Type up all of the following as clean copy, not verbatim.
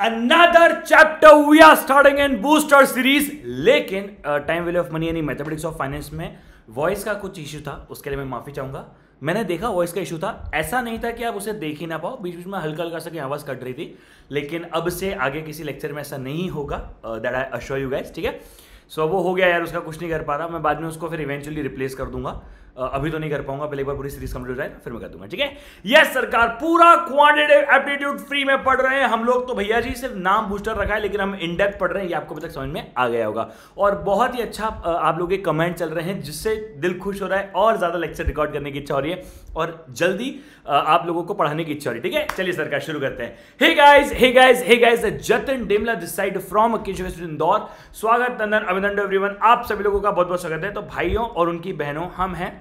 Another chapter we are starting in booster series. लेकिन time value of money यानी mathematics of finance में voice का कुछ issue था, उसके लिए मैं माफी चाहूंगा। मैंने देखा वॉइस का इशू था, ऐसा नहीं था कि आप उसे देख ही ना पाओ, बीच बीच में हल्का हल्का सा की आवाज कट रही थी, लेकिन अब से आगे किसी लेक्चर में ऐसा नहीं होगा, that I assure you guys, ठीक है। सो वो हो गया यार, उसका कुछ नहीं कर पा रहा, मैं बाद में उसको फिर इवेंचुअली रिप्लेस कर दूंगा। अभी तो नहीं कर पाऊंगा, पहले एक बार पूरी सीरीज कंप्लीट हो जाए फिर मैं कर दूंगा, ठीक है। यस सरकार, पूरा क्वांटिटेटिव एप्टीट्यूड फ्री में पढ़ रहे हैं हम लोग। तो भैया जी सिर्फ नाम बूस्टर रखा है, लेकिन हम इन डेप्थ पढ़ रहे हैं, ये आपको अभी तक समझ में आ गया होगा। और बहुत ही अच्छा आप लोग के कमेंट चल रहे हैं, जिससे दिल खुश हो रहा है और ज्यादा लेक्चर रिकॉर्ड करने की इच्छा हो रही है और जल्दी आप लोगों को पढ़ाने की इच्छा हो रही है, ठीक है। चलिए सरकार शुरू करते हैं। Hey guys, Jatin Demla this side from Indore. स्वागत, नंदन, अभिनंदन एवरीवन, आप सभी लोगों का बहुत बहुत स्वागत है। तो भाइयों और उनकी बहनों, हम हैं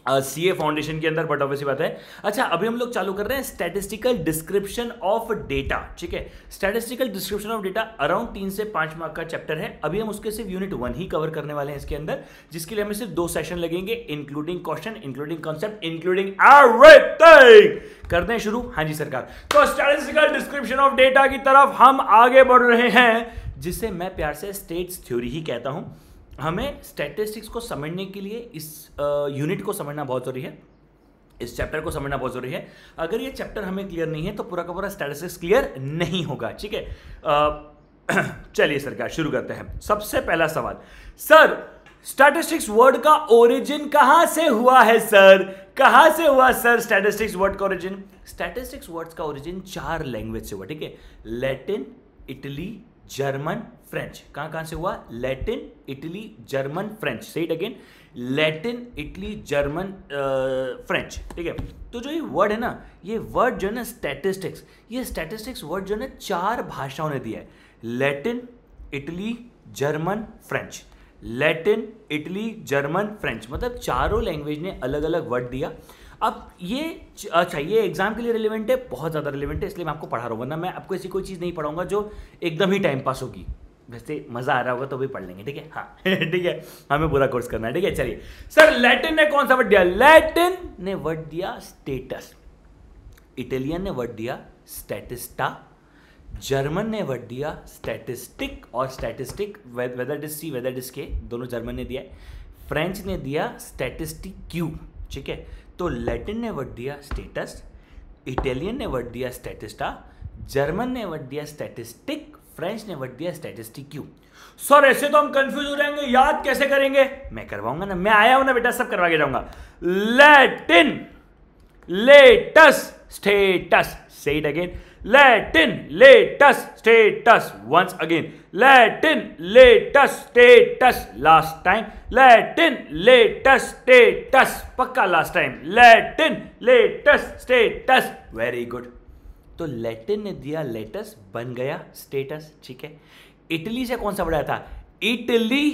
सीए फाउंडेशन के अंदर, बट ऑब्वियसली बात है। अच्छा, अभी हम लोग चालू कर रहे हैं स्टैटिस्टिकल डिस्क्रिप्शन ऑफ डेटा, ठीक है। Statistical description of data around 3 से 5 मार्क का चैप्टर है। अभी हम उसके सिर्फ यूनिट 1 ही कवर करने वाले हैं इसके अंदर, जिसके लिए हमें सिर्फ 2 सेशन लगेंगे, including question, including concept, including everything. करते हैं शुरू। हाँ जी सरकार, तो स्टैटिस्टिकल डिस्क्रिप्शन ऑफ डेटा की तरफ हम आगे बढ़ रहे हैं, जिसे मैं प्यार से स्टेट्स थ्योरी ही कहता हूं। हमें स्टैटिस्टिक्स को समझने के लिए इस यूनिट को समझना बहुत जरूरी है, इस चैप्टर को समझना बहुत जरूरी है। अगर ये चैप्टर हमें क्लियर नहीं है तो पूरा का पूरा स्टैटिस्टिक्स क्लियर नहीं होगा, ठीक है। चलिए सरकार शुरू करते हैं। सबसे पहला सवाल, सर स्टैटिस्टिक्स वर्ड का ओरिजिन कहां से हुआ है सर? कहां से हुआ सर स्टैटिस्टिक्स वर्ड का ओरिजिन? स्टैटिस्टिक्स वर्ड्स का ओरिजिन 4 लैंग्वेज से हुआ, ठीक है। Latin, Italy, German, French. कहां से हुआ? Latin, Italy, German, French. Say it again, Latin, Italy, German, French, ठीक है। तो जो ये वर्ड है ना, ये वर्ड जो है ना स्टैटिस्टिक्स, ये स्टैटिस्टिक्स वर्ड जो है ना 4 भाषाओं ने दिया है। Latin, Italy, German, French. Latin, Italy, German, French, मतलब चारों लैंग्वेज ने अलग अलग वर्ड दिया। अब ये अच्छा, ये एग्जाम के लिए रिलेवेंट है, बहुत ज़्यादा रिलेवेंट है, इसलिए मैं आपको पढ़ा रहा हूँ, वरना मैं आपको ऐसी कोई चीज़ नहीं पढ़ाऊंगा जो एकदम ही टाइम पास होगी। वैसे मज़ा आ रहा होगा तो भी पढ़ लेंगे, ठीक है। हाँ ठीक है, हमें पूरा कोर्स करना है, ठीक है। चलिए सर, लैटिन ने कौन सा वर्ड दिया? लैटिन ने वर्ड दिया स्टेटस, इटालियन ने वर्ड दिया स्टैटिस्टा, जर्मन ने वर्ड दिया स्टैटिस्टिक और statistic, whether it is see whether it is के, दोनों जर्मन ने दिया है। फ्रेंच ने दिया स्टैटिस्टिक्यू, ठीक है। तो लैटिन ने वर्ड दिया स्टेटस, इटालियन ने वर्ड दिया स्टैटिस्टा, जर्मन ने वर्ड दिया स्टैटिस्टिक, फ्रेंच ने वर्ड दिया स्टैटिस्टिक्यू। सर ऐसे तो हम कंफ्यूज हो जाएंगे, याद कैसे करेंगे? मैं करवाऊंगा ना, मैं आया हूं ना बेटा, सब करवा के जाऊंगा। लैटिन, लेटस, status. Say it again, Latin, लेटस, स्टेटस। वंस अगेन, लैटिन, लेटस, स्टेटस। लास्ट टाइम, लैटिन, लेटस, स्टेटस। पक्का लास्ट टाइम, लैटिन, लेटस, स्टेटस। Very good. तो लैटिन ने दिया लेटस, बन गया स्टेटस, ठीक है। इटली से कौन सा बढ़ाया था? इटली,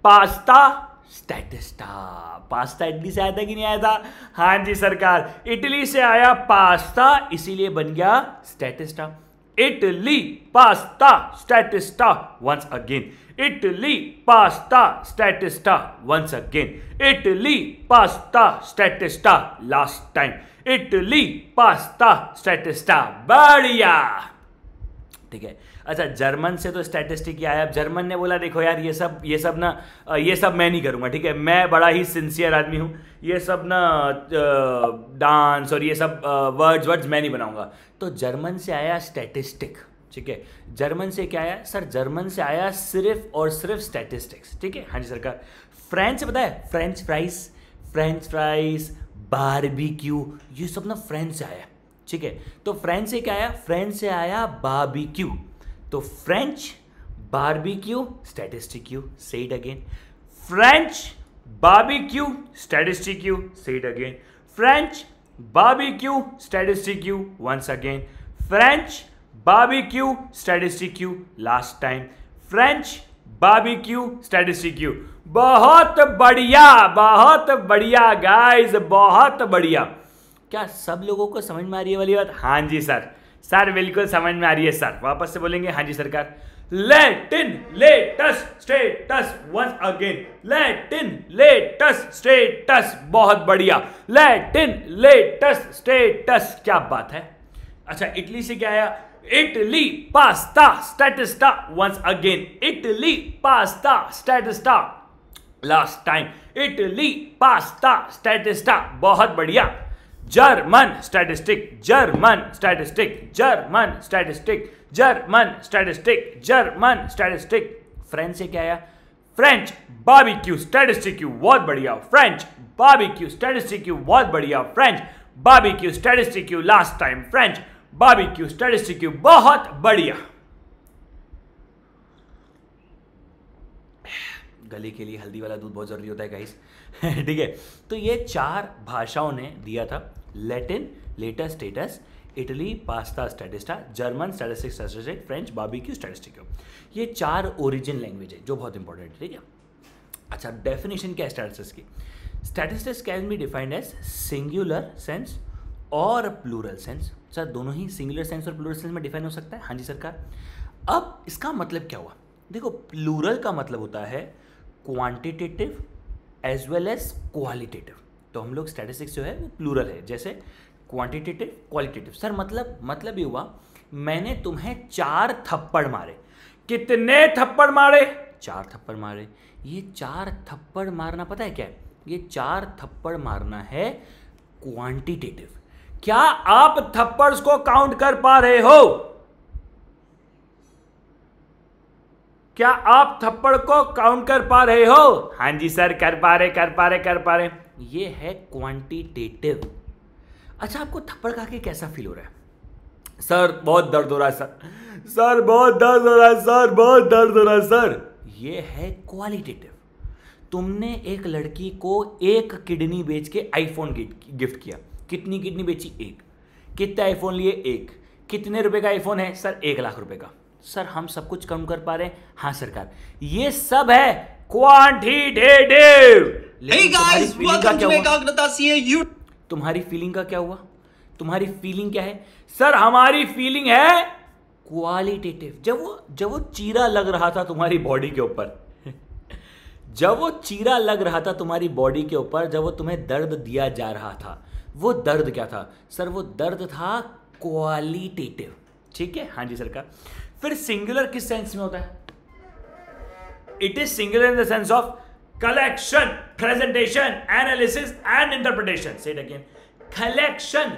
पास्ता, स्टैटिस्टा। पास्ता इटली से आया था कि नहीं आया था? हाँ जी सरकार, इटली से आया पास्ता, इसीलिए बन गया स्टैटिस्टा। इटली, पास्ता, स्टैटिस्टा। वंस अगेन, इटली, पास्ता, स्टैटिस्टा। वंस अगेन, इटली, पास्ता, स्टैटिस्टा। लास्ट टाइम, इटली, पास्ता, स्टैटिस्टा। बढ़िया, ठीक है। अच्छा, जर्मन से तो स्टैटिस्टिक ही आया। जर्मन ने बोला देखो यार, ये सब मैं नहीं करूँगा, ठीक है। मैं बड़ा ही सिंसियर आदमी हूँ, ये सब ना डांस और ये सब वर्ड्स मैं नहीं बनाऊँगा। तो जर्मन से आया स्टैटिस्टिक, ठीक है। जर्मन से क्या आया सर? जर्मन से आया सिर्फ और सिर्फ स्टैटिस्टिक्स, ठीक है। हाँ जी सरकार। फ्रेंच पता है, फ्रेंच फ्राइज, बारबेक्यू, ये सब ना फ्रेंच से आया, ठीक है। तो फ्रेंच से क्या आया? फ्रेंच से आया बारबेक्यू। तो फ्रेंच, बारबेक्यू, स्टैटिस्टिक्यू। Say it again, French, barbecue, स्टैटिस्टिक्यू। Say it again, French, barbecue, स्टैटिस्टिक्यू। वंस अगेन, फ्रेंच, बारबेक्यू, स्टैटिस्टिक्यू। लास्ट टाइम, फ्रेंच, बारबेक्यू, स्टैटिस्टिक्यू। बहुत बढ़िया गाइस, बहुत बढ़िया। क्या सब लोगों को समझ में आ रही है वाली बात? हाँ जी सर बिल्कुल समझ में आ रही है सर। वापस से बोलेंगे, हाँ जी सरकार। लैटिन, लेटस, स्टेटस। वंस अगेन, लैटिन, लेटस, स्टेटस। बहुत बढ़िया, लैटिन, लेटस, स्टेटस। क्या बात है। अच्छा, इटली से क्या आया? Italy, pasta, statista. Once again, Italy, pasta, statista. Last time, Italy, pasta, statista. बहुत बढ़िया. German statistic, German statistic, German statistic, German statistic, German statistic. French से क्या आया? French barbecue statistic. बहुत बढ़िया. French barbecue statistic. बहुत बढ़िया. French barbecue statistic. Last time French barbecue statistic. बहुत बढ़िया. गले के लिए हल्दी वाला दूध बहुत जरूरी होता है गाइस. ठीक है. तो ये 4 भाषाओं ने दिया था. Latin, letter status, Italy pasta स्टैटिस्टा, German statistic statistic, French barbecue statistic. ये 4 ओरिजिन लैंग्वेज है जो बहुत इंपॉर्टेंट है. ठीक है. अच्छा, डेफिनेशन क्या है स्टैटिस्टिक्स की? Statistics can be defined as singular sense और प्लूरल सेंस. सर दोनों ही सिंगुलर सेंस और प्लूरल सेंस में डिफाइन हो सकता है. हाँ जी सरकार. अब इसका मतलब क्या हुआ? देखो, प्लूरल का मतलब होता है quantitative as well as qualitative. तो हम लोग स्टैटिस्टिक्स जो है वो प्लूरल है. जैसे क्वांटिटेटिव, क्वालिटेटिव. सर मतलब ये हुआ, मैंने तुम्हें 4 थप्पड़ मारे. कितने थप्पड़ मारे? 4 थप्पड़ मारे. ये 4 थप्पड़ मारना पता है क्या है? ये 4 थप्पड़ मारना है क्वांटिटेटिव. क्या आप थप्पड़ को काउंट कर पा रहे हो? क्या आप थप्पड़ को काउंट कर पा रहे हो? हाँ जी सर, कर पा रहे. ये है क्वांटिटेटिव. अच्छा, आपको थप्पड़ खा के कैसा फील हो रहा है? सर बहुत दर्द हो रहा है सर. सर बहुत दर्द हो रहा है सर. बहुत दर्द हो रहा है सर. ये है क्वालिटेटिव. तुमने एक लड़की को 1 किडनी बेच के आईफोन गिफ्ट किया. कितनी किडनी बेची? 1. कितने आईफोन लिए? 1. कितने रुपए का आईफोन है? सर 1 लाख रुपए का. सर हम सब कुछ कम कर पा रहे हैं? हाँ सरकार. ये सब है quantitative. Hey guys, welcome to एकाग्रता CA. तुम्हारी फीलिंग का क्या हुआ? तुम्हारी फीलिंग क्या है? सर हमारी फीलिंग है क्वालिटेटिव. जब वो चीरा लग रहा था तुम्हारी बॉडी के ऊपर जब वो चीरा लग रहा था तुम्हारी बॉडी के ऊपर, जब वो तुम्हें दर्द दिया जा रहा था, वो दर्द क्या था? सर वो दर्द था क्वालिटेटिव. ठीक है. हाँ जी सरकार. फिर सिंगुलर किस सेंस में होता है? It is singular in the sense of collection, presentation, analysis and interpretation. Say it again. Collection,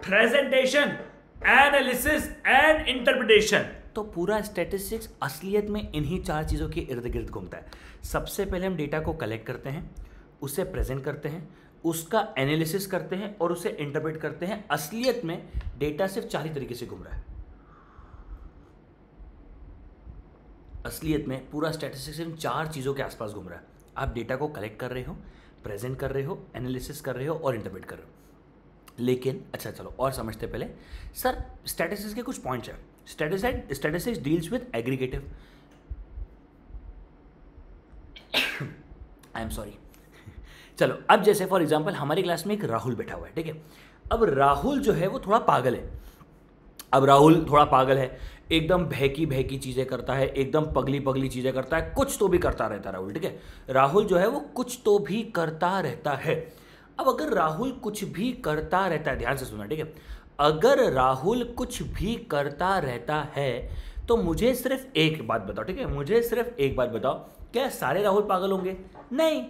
presentation, analysis and interpretation. तो पूरा स्टैटिस्टिक्स असलियत में इन्हीं 4 चीज़ों के इर्द गिर्द घूमता है. सबसे पहले हम डेटा को कलेक्ट करते हैं, उसे प्रेजेंट करते हैं, उसका एनालिसिस करते हैं और उसे इंटरप्रेट करते हैं. असलियत में डेटा सिर्फ 4 ही तरीके से घूम रहा है. असलियत में पूरा स्टैटिस्टिक्स इन 4 चीज़ों के आसपास घूम रहा है. आप डेटा को कलेक्ट कर रहे हो, प्रेजेंट कर रहे हो, एनालिसिस कर रहे हो और इंटरप्रेट कर रहे हो. लेकिन अच्छा चलो और समझते पहले. सर स्टैटिस्टिक्स के कुछ पॉइंट्स हैं. Statistics deals with aggregative. I am sorry. चलो अब जैसे फॉर एग्जांपल हमारी क्लास में एक राहुल बैठा हुआ है. ठीक है. अब राहुल जो है वो थोड़ा पागल है. एकदम भैकी चीज़ें करता है, एकदम पगली चीज़ें करता है, कुछ तो भी करता रहता है राहुल. ठीक है. राहुल जो है वो कुछ तो भी करता रहता है. अब अगर राहुल कुछ भी करता रहता है, ध्यान से सुनना. ठीक है. अगर राहुल कुछ भी करता रहता है तो मुझे सिर्फ एक बात बताओ. ठीक है. मुझे सिर्फ एक बात बताओ, क्या सारे राहुल पागल होंगे? नहीं.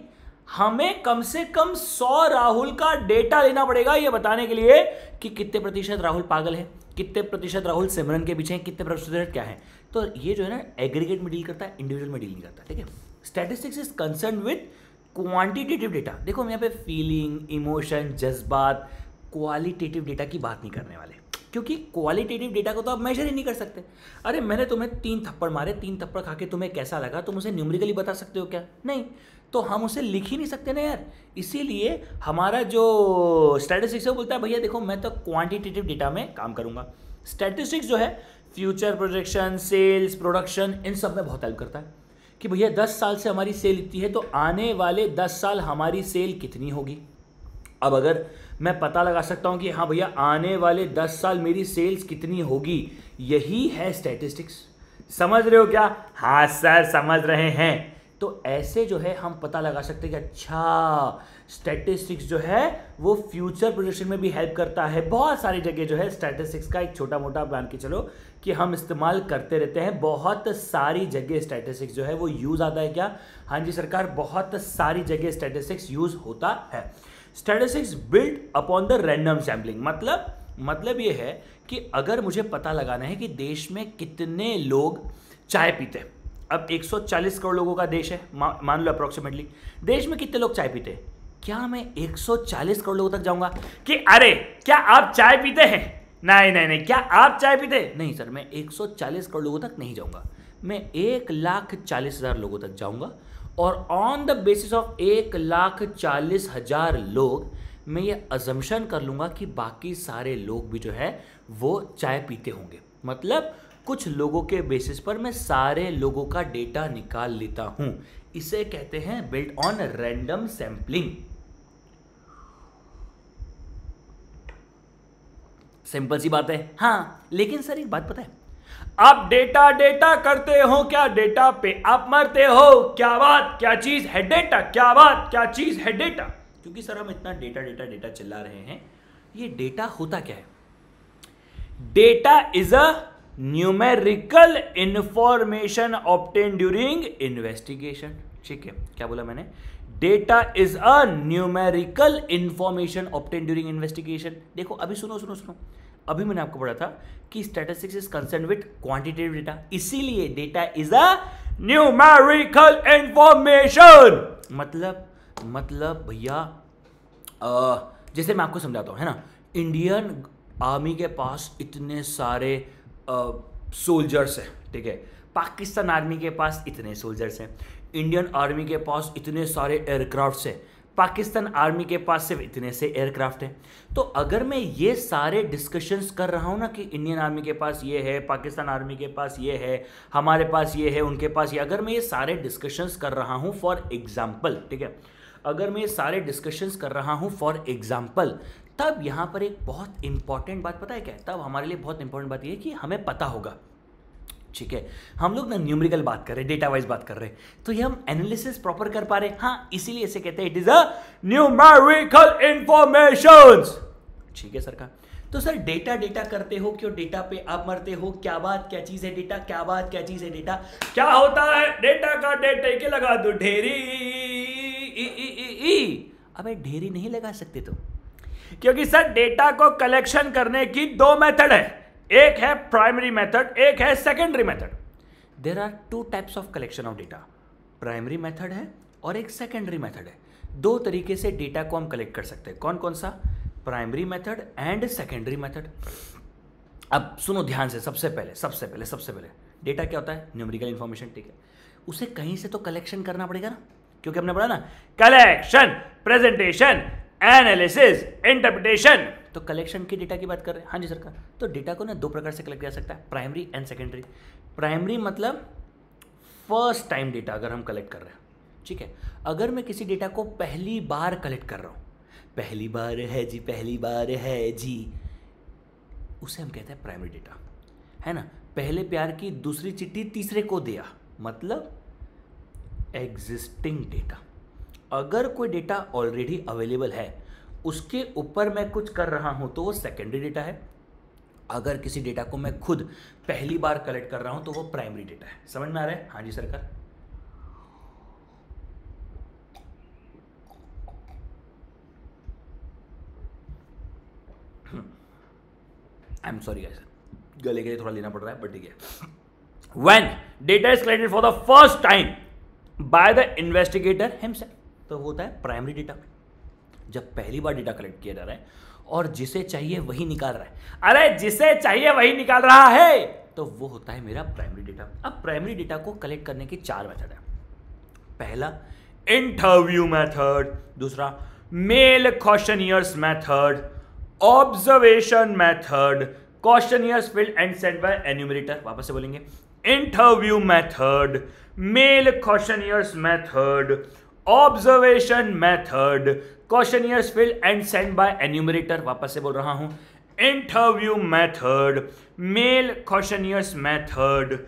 हमें कम से कम 100 राहुल का डेटा लेना पड़ेगा ये बताने के लिए कि कितने प्रतिशत राहुल पागल है, कितने प्रतिशत राहुल सिमरन के पीछे हैं, कितने प्रतिशत क्या है. तो ये जो है ना एग्रीगेट में डील करता है, इंडिविजुअल में डील नहीं करता. ठीक है. Statistics is concern with quantitative data. देखो हम यहाँ पे फीलिंग, इमोशन, जज्बात, क्वालिटेटिव डेटा की बात नहीं करने वाले, क्योंकि क्वालिटेटिव डेटा को तो आप मेजर ही नहीं कर सकते. अरे मैंने तुम्हें 3 थप्पड़ मारे, 3 थप्पड़ खा के तुम्हें कैसा लगा तुम उसे न्यूमेरिकली बता सकते हो क्या? नहीं. तो हम उसे लिख ही नहीं सकते ना यार. इसीलिए हमारा जो स्टैटिस्टिक्स है वो बोलता है भैया देखो मैं तो क्वांटिटेटिव डेटा में काम करूंगा. स्टैटिस्टिक्स जो है फ्यूचर प्रोजेक्शन, सेल्स, प्रोडक्शन, इन सब में बहुत हेल्प करता है कि भैया 10 साल से हमारी सेल इतनी है तो आने वाले 10 साल हमारी सेल कितनी होगी. अब अगर मैं पता लगा सकता हूं कि हाँ भैया आने वाले 10 साल मेरी सेल्स कितनी होगी, यही है स्टैटिस्टिक्स. समझ रहे हो क्या? हाँ सर समझ रहे हैं. तो ऐसे जो है हम पता लगा सकते हैं कि अच्छा स्टैटिस्टिक्स जो है वो फ्यूचर प्रोजेक्शन में भी हेल्प करता है। बहुत सारी जगह जो है स्टैटिस्टिक्स का एक छोटा मोटा मान के चलो कि हम इस्तेमाल करते रहते हैं। बहुत सारी जगह स्टैटिस्टिक्स जो है वो यूज़ आता है क्या? हाँ जी सरकार, बहुत सारी जगह स्टैटिस्टिक्स यूज़ होता है। Statistics build upon the random sampling, मतलब ये है कि अगर मुझे पता लगाना है कि देश में कितने लोग चाय पीते हैं। अब 140 करोड़ लोगों का देश है, मान लो अप्रोक्सीमेटली, देश में कितने लोग चाय पीते हैं? क्या मैं 140 करोड़ लोगों तक जाऊंगा कि अरे क्या आप चाय पीते हैं? नहीं, क्या आप चाय पीते हैं? नहीं सर, मैं 140 करोड़ लोगों तक नहीं जाऊंगा, मैं 1,40,000 लोगों तक जाऊंगा और ऑन द बेसिस ऑफ 1,40,000 लोग मैं ये अजम्पशन कर लूंगा कि बाकी सारे लोग भी जो है वो चाय पीते होंगे। मतलब कुछ लोगों के बेसिस पर मैं सारे लोगों का डेटा निकाल लेता हूं। इसे कहते हैं build on random sampling. Simple सी बात है। हाँ, लेकिन सर एक बात पता है, आप डेटा करते हो क्या? डेटा पे आप मरते हो। क्या बात क्या चीज है डेटा? क्या बात क्या चीज है डेटा? क्योंकि सर हम इतना डेटा चिल्ला रहे हैं, ये डेटा होता क्या है? Data is a numerical information obtain during investigation. ठीक है, क्या बोला मैंने? Data is a numerical information obtain during investigation. देखो अभी सुनो, अभी मैंने आपको पढ़ा था कि statistics is concern with quantitative data, इसीलिए data is a numerical information. मतलब भैया जैसे मैं आपको समझाता हूं, है ना, इंडियन आर्मी के पास इतने सारे सोल्जर्स हैं, ठीक है, पाकिस्तान आर्मी के पास इतने सोल्जर्स हैं, इंडियन आर्मी के पास इतने सारे एयरक्राफ्ट्स हैं, पाकिस्तान आर्मी के पास सिर्फ इतने से एयरक्राफ्ट हैं। तो अगर मैं ये सारे डिस्कशंस कर रहा हूँ ना कि इंडियन आर्मी के पास ये है, पाकिस्तान आर्मी के पास ये है, हमारे पास ये है, उनके पास ये, अगर मैं ये सारे डिस्कशंस कर रहा हूँ फॉर एग्जाम्पल, ठीक है, अगर मैं ये सारे डिस्कशंस कर रहा हूँ फॉर एग्जाम्पल, तब यहाँ पर एक बहुत इंपॉर्टेंट बात पता है क्या? तब हमारे लिए बहुत इंपॉर्टेंट बात ये है कि हमें पता होगा, ठीक है, हम लोग ना न्यूमेरिकल बात कर रहे हैं, डेटा वाइज बात कर रहे हैं, तो ये हम एनालिसिस प्रॉपर कर पा रहे हैं। हाँ, इसीलिए इसे कहते हैं it is a numerical informations. ठीक है सरकार। तो सर डेटा करते हो क्यों? डेटा पे आप मरते हो। क्या बात क्या चीज है डेटा? क्या बात क्या चीज है डेटा? क्या होता है डेटा का? डेटा के लगा दो ढेरी। अबे ढेरी नहीं लगा सकते तुम, क्योंकि सर डेटा को कलेक्शन करने की दो मेथड है, एक है प्राइमरी मेथड, एक है secondary method. There are two types of collection of data, primary method है और एक सेकेंडरी मेथड है। दो तरीके से डेटा को हम कलेक्ट कर सकते हैं। कौन कौन सा? Primary method and secondary method. अब सुनो ध्यान से, सबसे पहले डेटा क्या होता है? न्यूमेरिकल इंफॉर्मेशन, ठीक है, उसे कहीं से तो कलेक्शन करना पड़ेगा ना, क्योंकि हमने पढ़ा ना कलेक्शन, प्रेजेंटेशन, एनालिसिस, इंटरप्रिटेशन। तो कलेक्शन की डेटा की बात कर रहे हैं। हाँ जी सरकार। तो डेटा को ना दो प्रकार से कलेक्ट किया जा सकता है, प्राइमरी एंड सेकेंडरी। प्राइमरी मतलब फर्स्ट टाइम डेटा अगर हम कलेक्ट कर रहे हैं, ठीक है, अगर मैं किसी डेटा को पहली बार कलेक्ट कर रहा हूँ, पहली बार है जी, उसे हम कहते हैं प्राइमरी डेटा, है ना। पहले प्यार की दूसरी चिट्ठी तीसरे को दिया, मतलब एग्जिस्टिंग डेटा। अगर कोई डेटा ऑलरेडी अवेलेबल है, उसके ऊपर मैं कुछ कर रहा हूं तो वो सेकेंडरी डेटा है। अगर किसी डेटा को मैं खुद पहली बार कलेक्ट कर रहा हूं तो वो प्राइमरी डेटा है। समझ में आ रहा है? हाँ जी सरकार। आई एम सॉरी गाइस, गले के लिए थोड़ा लेना पड़ रहा है, बट ठीक है। When data is collected for the first time by the investigator himself, तो होता है प्राइमरी डेटा। जब पहली बार डेटा कलेक्ट किया जा रहा है और जिसे चाहिए वही निकाल रहा है, अरे जिसे चाहिए वही निकाल रहा है, तो वो होता है मेरा प्राइमरी डेटा। अब प्राइमरी डेटा को कलेक्ट करने के चार मेथड है। पहला इंटरव्यू मेथड, दूसरा mail questionnaires method, observation method, questionnaires filled and send by enumerator. वापस से बोलेंगे, interview method, mail questionnaires method, observation method, questionnaires filled and send by enumerator. वापस से बोल रहा हूं, interview method, mail questionnaires method,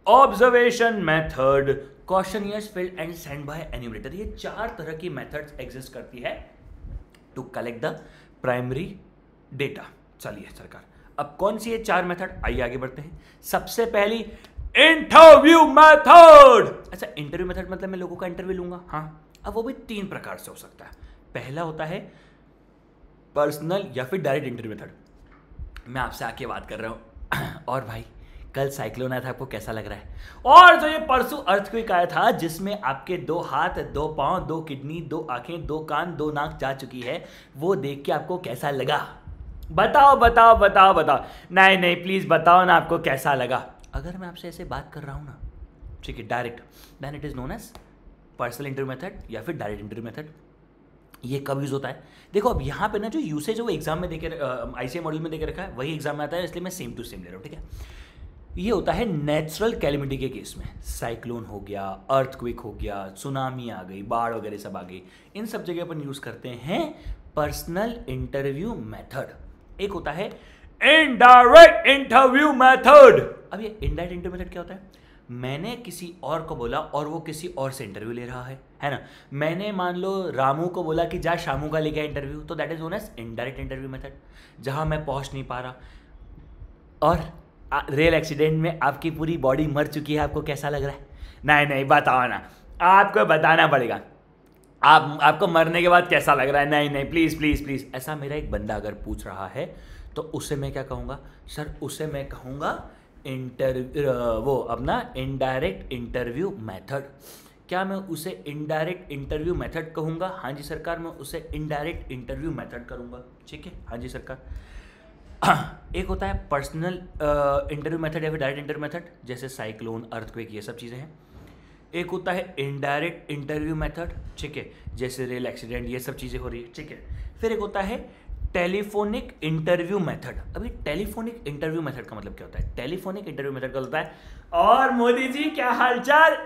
observation method, questionnaires filled and send by enumerator. ये 4 तरह की मेथड्स एग्जिस्ट करती है to collect the primary data. चलिए सरकार, अब कौन सी है 4 मेथड, आइए आगे बढ़ते हैं। सबसे पहली इंटरव्यू मेथड। अच्छा, इंटरव्यू मेथड मतलब मैं लोगों का इंटरव्यू लूंगा, हाँ। अब वो भी 3 प्रकार से हो सकता है। पहला होता है पर्सनल या फिर डायरेक्ट इंटरव्यू मेथड। मैं आपसे आके बात कर रहा हूं और भाई कल साइक्लोन आया था, आपको कैसा लग रहा है? और जो ये परसों अर्थक्वेक आया था जिसमें आपके 2 हाथ, 2 पांव, 2 किडनी, 2 आंखें, 2 कान, 2 नाक जा चुकी है, वो देख के आपको कैसा लगा? बताओ बताओ बताओ बताओ। नहीं नहीं प्लीज बताओ ना आपको कैसा लगा। अगर मैं आपसे ऐसे बात कर रहा हूं ना, ठीक है, direct, then it is known as personal interview method या फिर डायरेक्ट इंटरव्यू मेथड। ये कब यूज होता है? देखो अब यहाँ पे ना जो यूसेज है वो एग्जाम में देके ICAI मॉडल में देके रखा है, वही एग्जाम में आता है, इसलिए मैं सेम टू सेम ले रहा हूँ, ठीक है। ये होता है नेचुरल कैलेमिटी के केस में, साइक्लोन हो गया, अर्थक्वेक हो गया, सुनामी आ गई, बाढ़ वगैरह सब आ गई, इन सब जगह अपन यूज करते हैं पर्सनल इंटरव्यू मेथड। एक होता है इनडायरेक्ट इंटरव्यू मेथड। अब ये इनडायरेक्ट इंटरव्यू मेथड क्या होता है? मैंने किसी और को बोला और वो किसी और से इंटरव्यू ले रहा है ना। मैंने मान लो रामू को बोला कि जा शामू का लेके इंटरव्यू, तो that is known as indirect interview method, जहां मैं पहुंच नहीं पा रहा और रेल एक्सीडेंट में आपकी पूरी बॉडी मर चुकी है, आपको कैसा लग रहा है? नहीं नहीं बताओ ना, आपको बताना पड़ेगा, आपको मरने के बाद कैसा लग रहा है? नहीं नहीं प्लीज प्लीज प्लीज। ऐसा मेरा एक बंदा अगर पूछ रहा है तो उससे मैं क्या कहूँगा? सर उससे मैं कहूँगा वो अपना इनडायरेक्ट इंटरव्यू मेथड। क्या मैं उसे इनडायरेक्ट इंटरव्यू मेथड कहूँगा? हाँ जी सरकार, मैं उसे इनडायरेक्ट इंटरव्यू मेथड करूँगा, ठीक है, हाँ जी सरकार। एक होता है पर्सनल इंटरव्यू मेथड या फिर डायरेक्ट इंटरव्यू मेथड, जैसे साइक्लोन, अर्थक्वेक, ये सब चीज़ें हैं। एक होता है इनडायरेक्ट इंटरव्यू मेथड, ठीक है, जैसे रेल एक्सीडेंट, ये सब चीज़ें हो रही है, ठीक है। फिर एक होता है टेलीफोनिक इंटरव्यू मेथड। अभी टेलीफोनिक इंटरव्यू मेथड का मतलब क्या होता है? टेलीफोनिक इंटरव्यू मेथड का होता है, और मोदी जी क्या हालचाल,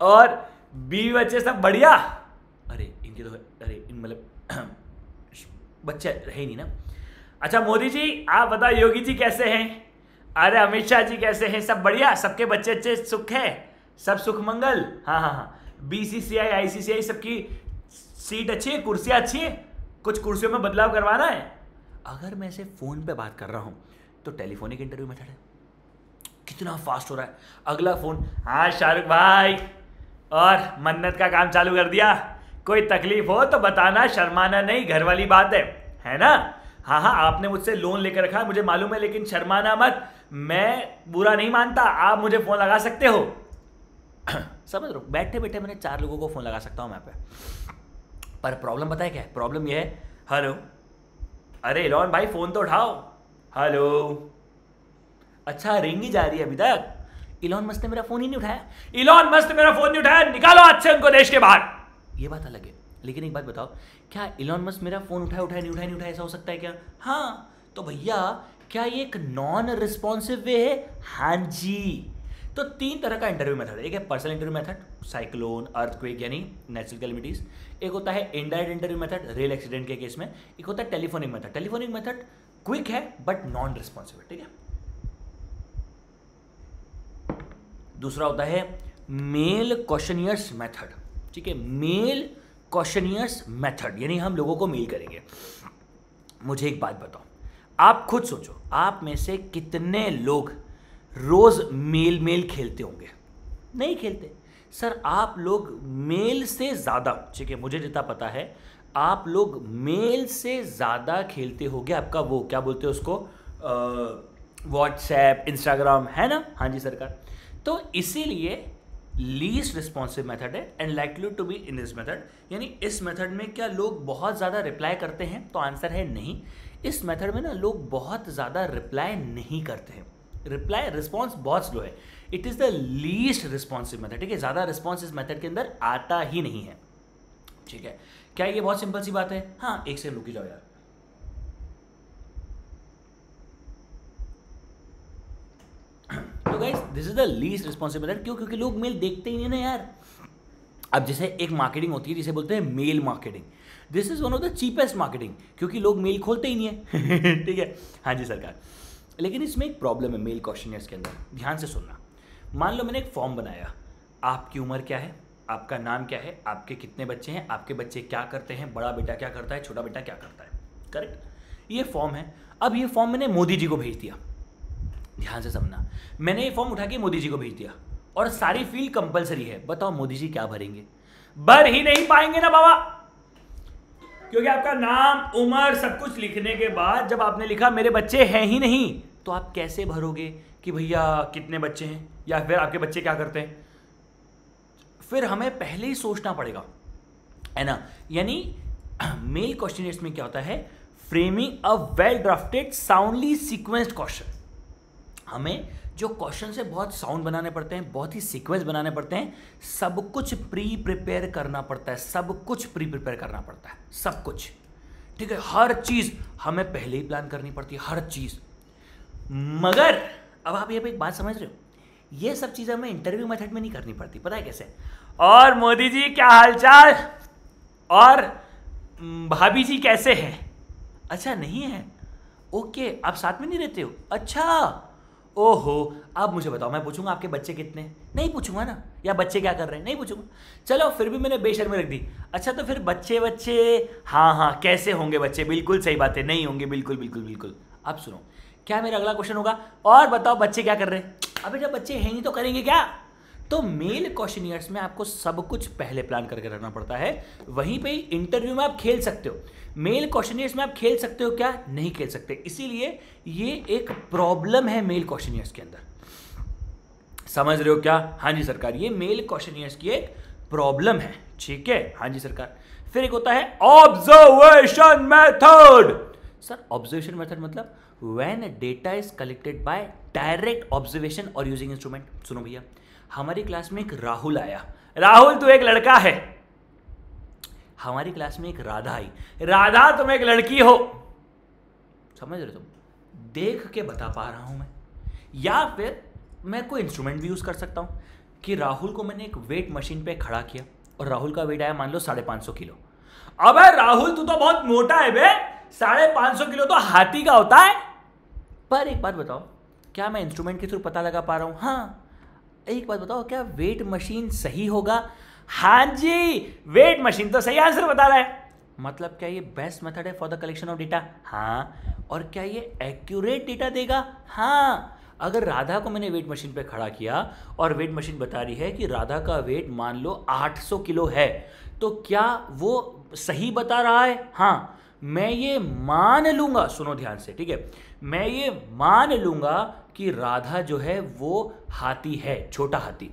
और बीवी बच्चे सब बढ़िया? अरे इनके तो, अरे इन मतलब बच्चे रहे नहीं ना। अच्छा मोदी जी आप बताओ, योगी जी कैसे हैं? अरे अमित शाह जी कैसे हैं? सब बढ़िया, सबके बच्चे अच्छे सुख है, सब सुख मंगल? हाँ हाँ हाँ। BCCI ICCI सबकी सीट अच्छी है, कुर्सियाँ अच्छी है, कुछ कुर्सियों में बदलाव करवाना है? अगर मैं ऐसे फोन पे बात कर रहा हूँ तो टेलीफोनिक इंटरव्यू मेथड है। कितना फास्ट हो रहा है। अगला फोन, हाँ शाहरुख भाई, और मन्नत का काम चालू कर दिया, कोई तकलीफ हो तो बताना, शर्माना नहीं, घर वाली बात है ना? हाँ हाँ, आपने मुझसे लोन लेकर रखा है मुझे मालूम है, लेकिन शर्माना मत, मैं बुरा नहीं मानता, आप मुझे फोन लगा सकते हो। समझ रहे हो? बैठे बैठे मैंने 4 लोगों को फोन लगा सकता हूँ मैं पे। पर प्रॉब्लम पता है क्या है? प्रॉब्लम यह है, हेलो, अरे इलॉन भाई फोन तो उठाओ, हेलो, अच्छा रिंग ही जा रही है अभी तक, इलॉन मस्क ने मेरा फोन ही नहीं उठाया, इलॉन मस्क ने मेरा फोन नहीं उठाया, निकालो आज से उनको देश के बाहर। ये बात अलग है, लेकिन एक बात बताओ, क्या इलॉन मस्क मेरा फोन उठाया नहीं उठाया ऐसा हो सकता है क्या? हाँ, तो भैया क्या ये एक नॉन रिस्पॉन्सिव वे है? हाँ जी। तो 3 तरह का इंटरव्यू मेथड है। एक है personal interview method, cyclone, earthquake यानी नेचुरल कैलेमिटीज। एक होता है indirect interview method, rail accident के केस में। एक होता है telephonic method. Telephonic method quick है बट नॉन रिस्पॉन्सिव, ठीक है। दूसरा होता है मेल क्वेश्चनियर्स मेथड, ठीक है, मेल क्वेश्चनियर्स मेथड, यानी हम लोगों को मेल करेंगे। मुझे एक बात बताओ, आप खुद सोचो, आप में से कितने लोग रोज मेल खेलते होंगे? नहीं खेलते। सर आप लोग मेल से ज्यादा, ठीक है, मुझे जितना पता है आप लोग मेल से ज्यादा खेलते होंगे। आपका वो क्या बोलते हैं उसको, व्हाट्सएप, इंस्टाग्राम, है ना? हाँ जी सरकार। तो इसीलिए लीस्ट रिस्पॉन्सिव मेथड है and likely to be in this method, यानी इस मेथड में क्या लोग बहुत ज़्यादा रिप्लाई करते हैं? तो आंसर है नहीं। इस मेथड में ना लोग बहुत ज़्यादा रिप्लाई नहीं करते हैं, रिस्पॉन्स बहुत स्लो है। It is the least responsive method, ठीक है, ज़्यादा रिस्पॉन्स इस मेथड के अंदर आता ही नहीं है, ठीक है। क्या ये बहुत सिंपल सी बात है? हाँ, एक सेकंड रुक जाओ यार। तो guys this is the least responsive method. क्यों? क्योंकि लोग मेल देखते ही नहीं ना यार। अब जैसे एक मार्केटिंग होती है जिसे बोलते हैं mail marketing, this is one of the cheapest marketing, क्योंकि लोग मेल खोलते ही नहीं है। ठीक है, हाँ जी सरकार। लेकिन इसमें एक प्रॉब्लम है मेल क्वेश्चनियर्स के अंदर, ध्यान से सुनना। मान लो मैंने एक फॉर्म बनाया, आपकी उम्र क्या है, आपका नाम क्या है, आपके कितने बच्चे हैं, आपके बच्चे क्या करते हैं, बड़ा बेटा क्या करता है, छोटा बेटा क्या करता है, करेक्ट। ये फॉर्म है। अब ये फॉर्म मैंने मोदी जी को भेज दिया, ध्यान से समझना, मैंने ये फॉर्म उठा के मोदी जी को भेज दिया और सारी फील्ड कंपलसरी है। बताओ मोदी जी क्या भरेंगे? भर ही नहीं पाएंगे ना बाबा, क्योंकि आपका नाम, उम्र सब कुछ लिखने के बाद जब आपने लिखा मेरे बच्चे हैं ही नहीं, तो आप कैसे भरोगे कि भैया कितने बच्चे हैं या फिर आपके बच्चे क्या करते हैं? फिर हमें पहले ही सोचना पड़ेगा, है ना। यानी मेल क्वेश्चनियर्स में क्या होता है, framing a well drafted soundly sequenced question. हमें जो क्वेश्चन से बहुत साउंड बनाने पड़ते हैं, बहुत ही सीक्वेंस बनाने पड़ते हैं, सब कुछ प्री प्रिपेयर करना पड़ता है, सब कुछ प्री प्रिपेयर करना पड़ता है, सब कुछ, ठीक है। हर चीज हमें पहले ही प्लान करनी पड़ती है, हर चीज। मगर अब आप ये एक बात समझ रहे हो, ये सब चीजें हमें इंटरव्यू मेथड में नहीं करनी पड़ती, पता है कैसे? और मोदी जी क्या हालचाल, और भाभी जी कैसे हैं? अच्छा नहीं है, ओके, आप साथ में नहीं रहते हो, अच्छा, ओहो। अब मुझे बताओ, मैं पूछूंगा आपके बच्चे कितने? नहीं पूछूंगा ना। या बच्चे क्या कर रहे हैं? नहीं पूछूंगा। चलो फिर भी मैंने बेशर्मी रख दी। अच्छा तो फिर बच्चे हाँ कैसे होंगे बच्चे? बिल्कुल सही बात है, नहीं होंगे, बिल्कुल बिल्कुल बिल्कुल। अब सुनो, क्या मेरा अगला क्वेश्चन होगा, और बताओ बच्चे क्या कर रहे हैं? अबे जब बच्चे हैं नहीं तो करेंगे क्या? तो मेल क्वेश्चनियर्स में आपको सब कुछ पहले प्लान करके रखना पड़ता है। वहीं पे इंटरव्यू में आप खेल सकते हो, मेल क्वेश्चनियर्स में आप खेल सकते हो क्या? नहीं खेल सकते। इसीलिए ये एक प्रॉब्लम है मेल क्वेश्चनियर्स के अंदर, समझ रहे हो क्या? हाँ जी सरकार, ये मेल क्वेश्चनियर्स की एक प्रॉब्लम है, ठीक है। हाँ जी सरकार। फिर एक होता है observation method. Sir observation method मतलब when data is collected by direct observation और यूजिंग इंस्ट्रूमेंट। सुनो भैया, हमारी क्लास में एक राहुल आया, राहुल तू एक लड़का है। हमारी क्लास में एक राधा आई, राधा तुम एक लड़की हो। समझ रहे तुम? देख के बता पा रहा हूं मैं। या फिर मैं कोई इंस्ट्रूमेंट भी यूज कर सकता हूं कि राहुल को मैंने एक वेट मशीन पे खड़ा किया और राहुल का वेट आया मान लो 550 किलो। अबे राहुल तू तो बहुत मोटा है बे, 550 किलो तो हाथी का होता है। पर एक बात बताओ, क्या मैं इंस्ट्रूमेंट के थ्रू पता लगा पा रहा हूं? हाँ। एक बात बताओ, क्या वेट मशीन सही होगा? हाँ जी, वेट मशीन तो सही आंसर बता रहा है। मतलब क्या ये बेस्ट मेथड है for the collection of data? हाँ। और क्या ये एक्यूरेट डेटा देगा? हाँ। अगर राधा को मैंने वेट मशीन पे खड़ा किया और वेट मशीन बता रही है कि राधा का वेट मान लो 800 किलो है, तो क्या वो सही बता रहा है? हाँ। मैं ये मान लूंगा, सुनो ध्यान से, ठीक है, मैं ये मान लूंगा कि राधा जो है वो हाथी है, छोटा हाथी।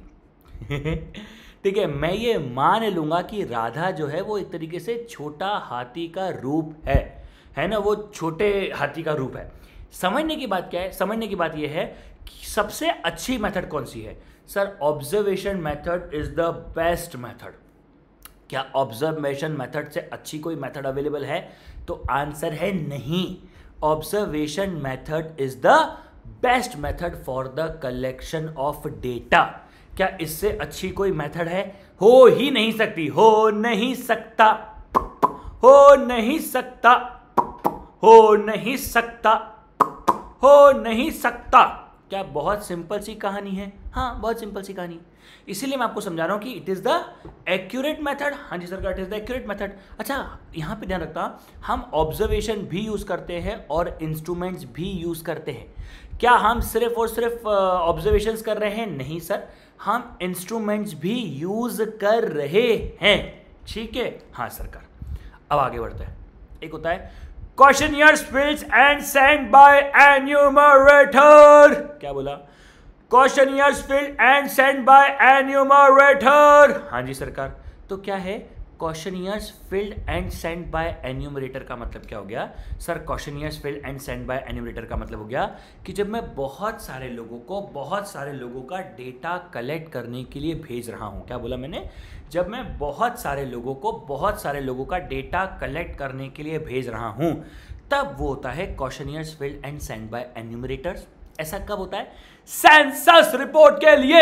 ठीक है, मैं ये मान लूंगा कि राधा जो है वो एक तरीके से छोटा हाथी का रूप है ना, वो छोटे हाथी का रूप है। समझने की बात क्या है? समझने की बात ये है कि सबसे अच्छी मेथड कौन सी है? Sir observation method is the best method. क्या ऑब्जर्वेशन मेथड से अच्छी कोई मेथड अवेलेबल है? तो आंसर है नहीं। Observation method is the best method for the collection of data. क्या इससे अच्छी कोई मेथड है? हो ही नहीं सकती, हो नहीं सकता, हो नहीं सकता, हो नहीं सकता, हो नहीं सकता। क्या बहुत सिंपल सी कहानी है? हाँ बहुत सिंपल सी कहानी, इसीलिए मैं आपको समझा रहा हूं कि it is the accurate method. हाँ जी सरकार, it is the accurate method. अच्छा यहां पे ध्यान रखता, हम ऑब्जर्वेशन भी यूज करते हैं और इंस्ट्रूमेंट्स भी यूज करते हैं। क्या हम सिर्फ और सिर्फ ऑब्जर्वेशंस कर रहे हैं? नहीं सर, हम इंस्ट्रूमेंट्स भी यूज कर रहे हैं, ठीक है। हाँ सरकार। अब आगे बढ़ते हैं। एक होता है questionnaires filled and send by enumerator. क्या बोला? Questionnaires filled and send by enumerator. हाँ जी सरकार। तो क्या है questionnaires filled and send by enumerator का मतलब क्या हो गया? Sir questionnaires filled and send by enumerator का मतलब हो गया कि जब मैं बहुत सारे लोगों का डेटा कलेक्ट करने के लिए भेज रहा हूं। क्या बोला मैंने? जब मैं बहुत सारे लोगों का डेटा कलेक्ट करने के लिए भेज रहा हूं, तब वो होता है questionnaires filled and send by enumerators. ऐसा कब होता है? सेंसस रिपोर्ट के लिए।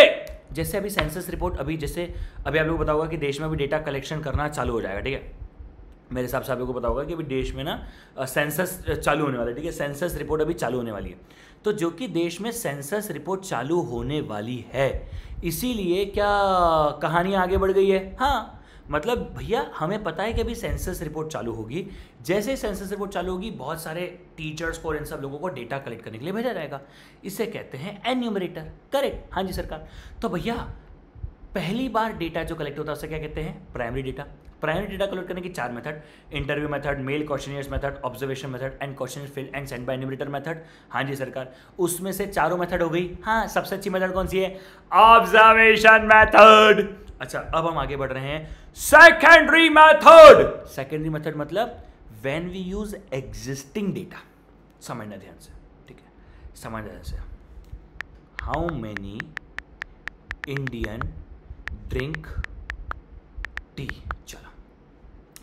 जैसे अभी सेंसस रिपोर्ट, अभी आप लोगों को पता होगा कि देश में भी डेटा कलेक्शन करना चालू हो जाएगा, ठीक है। मेरे हिसाब से आप लोगों को पता होगा कि अभी देश में ना सेंसस चालू होने वाला है, ठीक है। सेंसस रिपोर्ट अभी चालू होने वाली है। तो जो कि देश में सेंसस रिपोर्ट चालू होने वाली है, इसीलिए क्या कहानी आगे बढ़ गई है। हाँ मतलब भैया हमें पता है कि अभी सेंसस रिपोर्ट चालू होगी, जैसे सेंसस रिपोर्ट चालू होगी बहुत सारे टीचर्स को और इन सब लोगों को डेटा कलेक्ट करने के लिए भेजा जाएगा। इसे कहते हैं एन्यूमरेटर। करेक्ट, हाँ जी सरकार। तो भैया पहली बार डेटा जो कलेक्ट होता है उसे क्या कहते हैं? Primary data. Primary data collect करने की 4 method, interview method, mail questionnaires method, observation method and question filled and send by enumerator method. हाँ जी सरकार, उसमें से चारों मेथड हो गई। हाँ सबसे अच्छी मेथड कौन सी है? Observation method. अच्छा अब हम आगे बढ़ रहे हैं सेकेंडरी मेथड। सेकेंडरी मेथड मतलब when we use existing data. समझना ध्यान से, ठीक है, समझना ध्यान से। How many Indian drink tea. चलो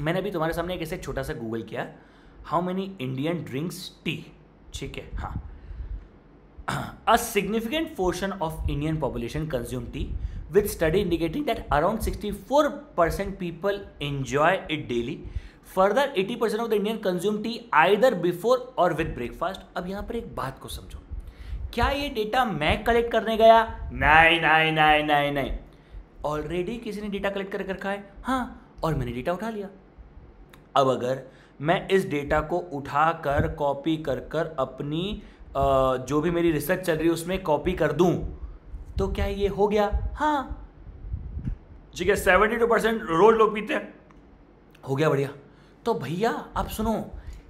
मैंने अभी तुम्हारे सामने एक ऐसे छोटा सा गूगल किया, how many Indian drinks T, ठीक है। हाँ, a significant portion of Indian population consume T with study indicating that around 64% people enjoy it daily. Further 80% of the Indian consume tea either before or with breakfast. अब यहाँ पर एक बात को समझो, क्या ये डेटा मैं कलेक्ट करने गया? नहीं नहीं नहीं नहीं नहीं, ऑलरेडी किसी ने डेटा कलेक्ट कर रखा है। हाँ, और मैंने डेटा उठा लिया। अब अगर मैं इस डेटा को उठाकर कॉपी कर अपनी जो भी मेरी रिसर्च चल रही है उसमें कॉपी कर दूं तो क्या ये हो गया? हाँ ठीक है, 72% रोज लोग पीते हैं, हो गया बढ़िया। तो भैया आप सुनो,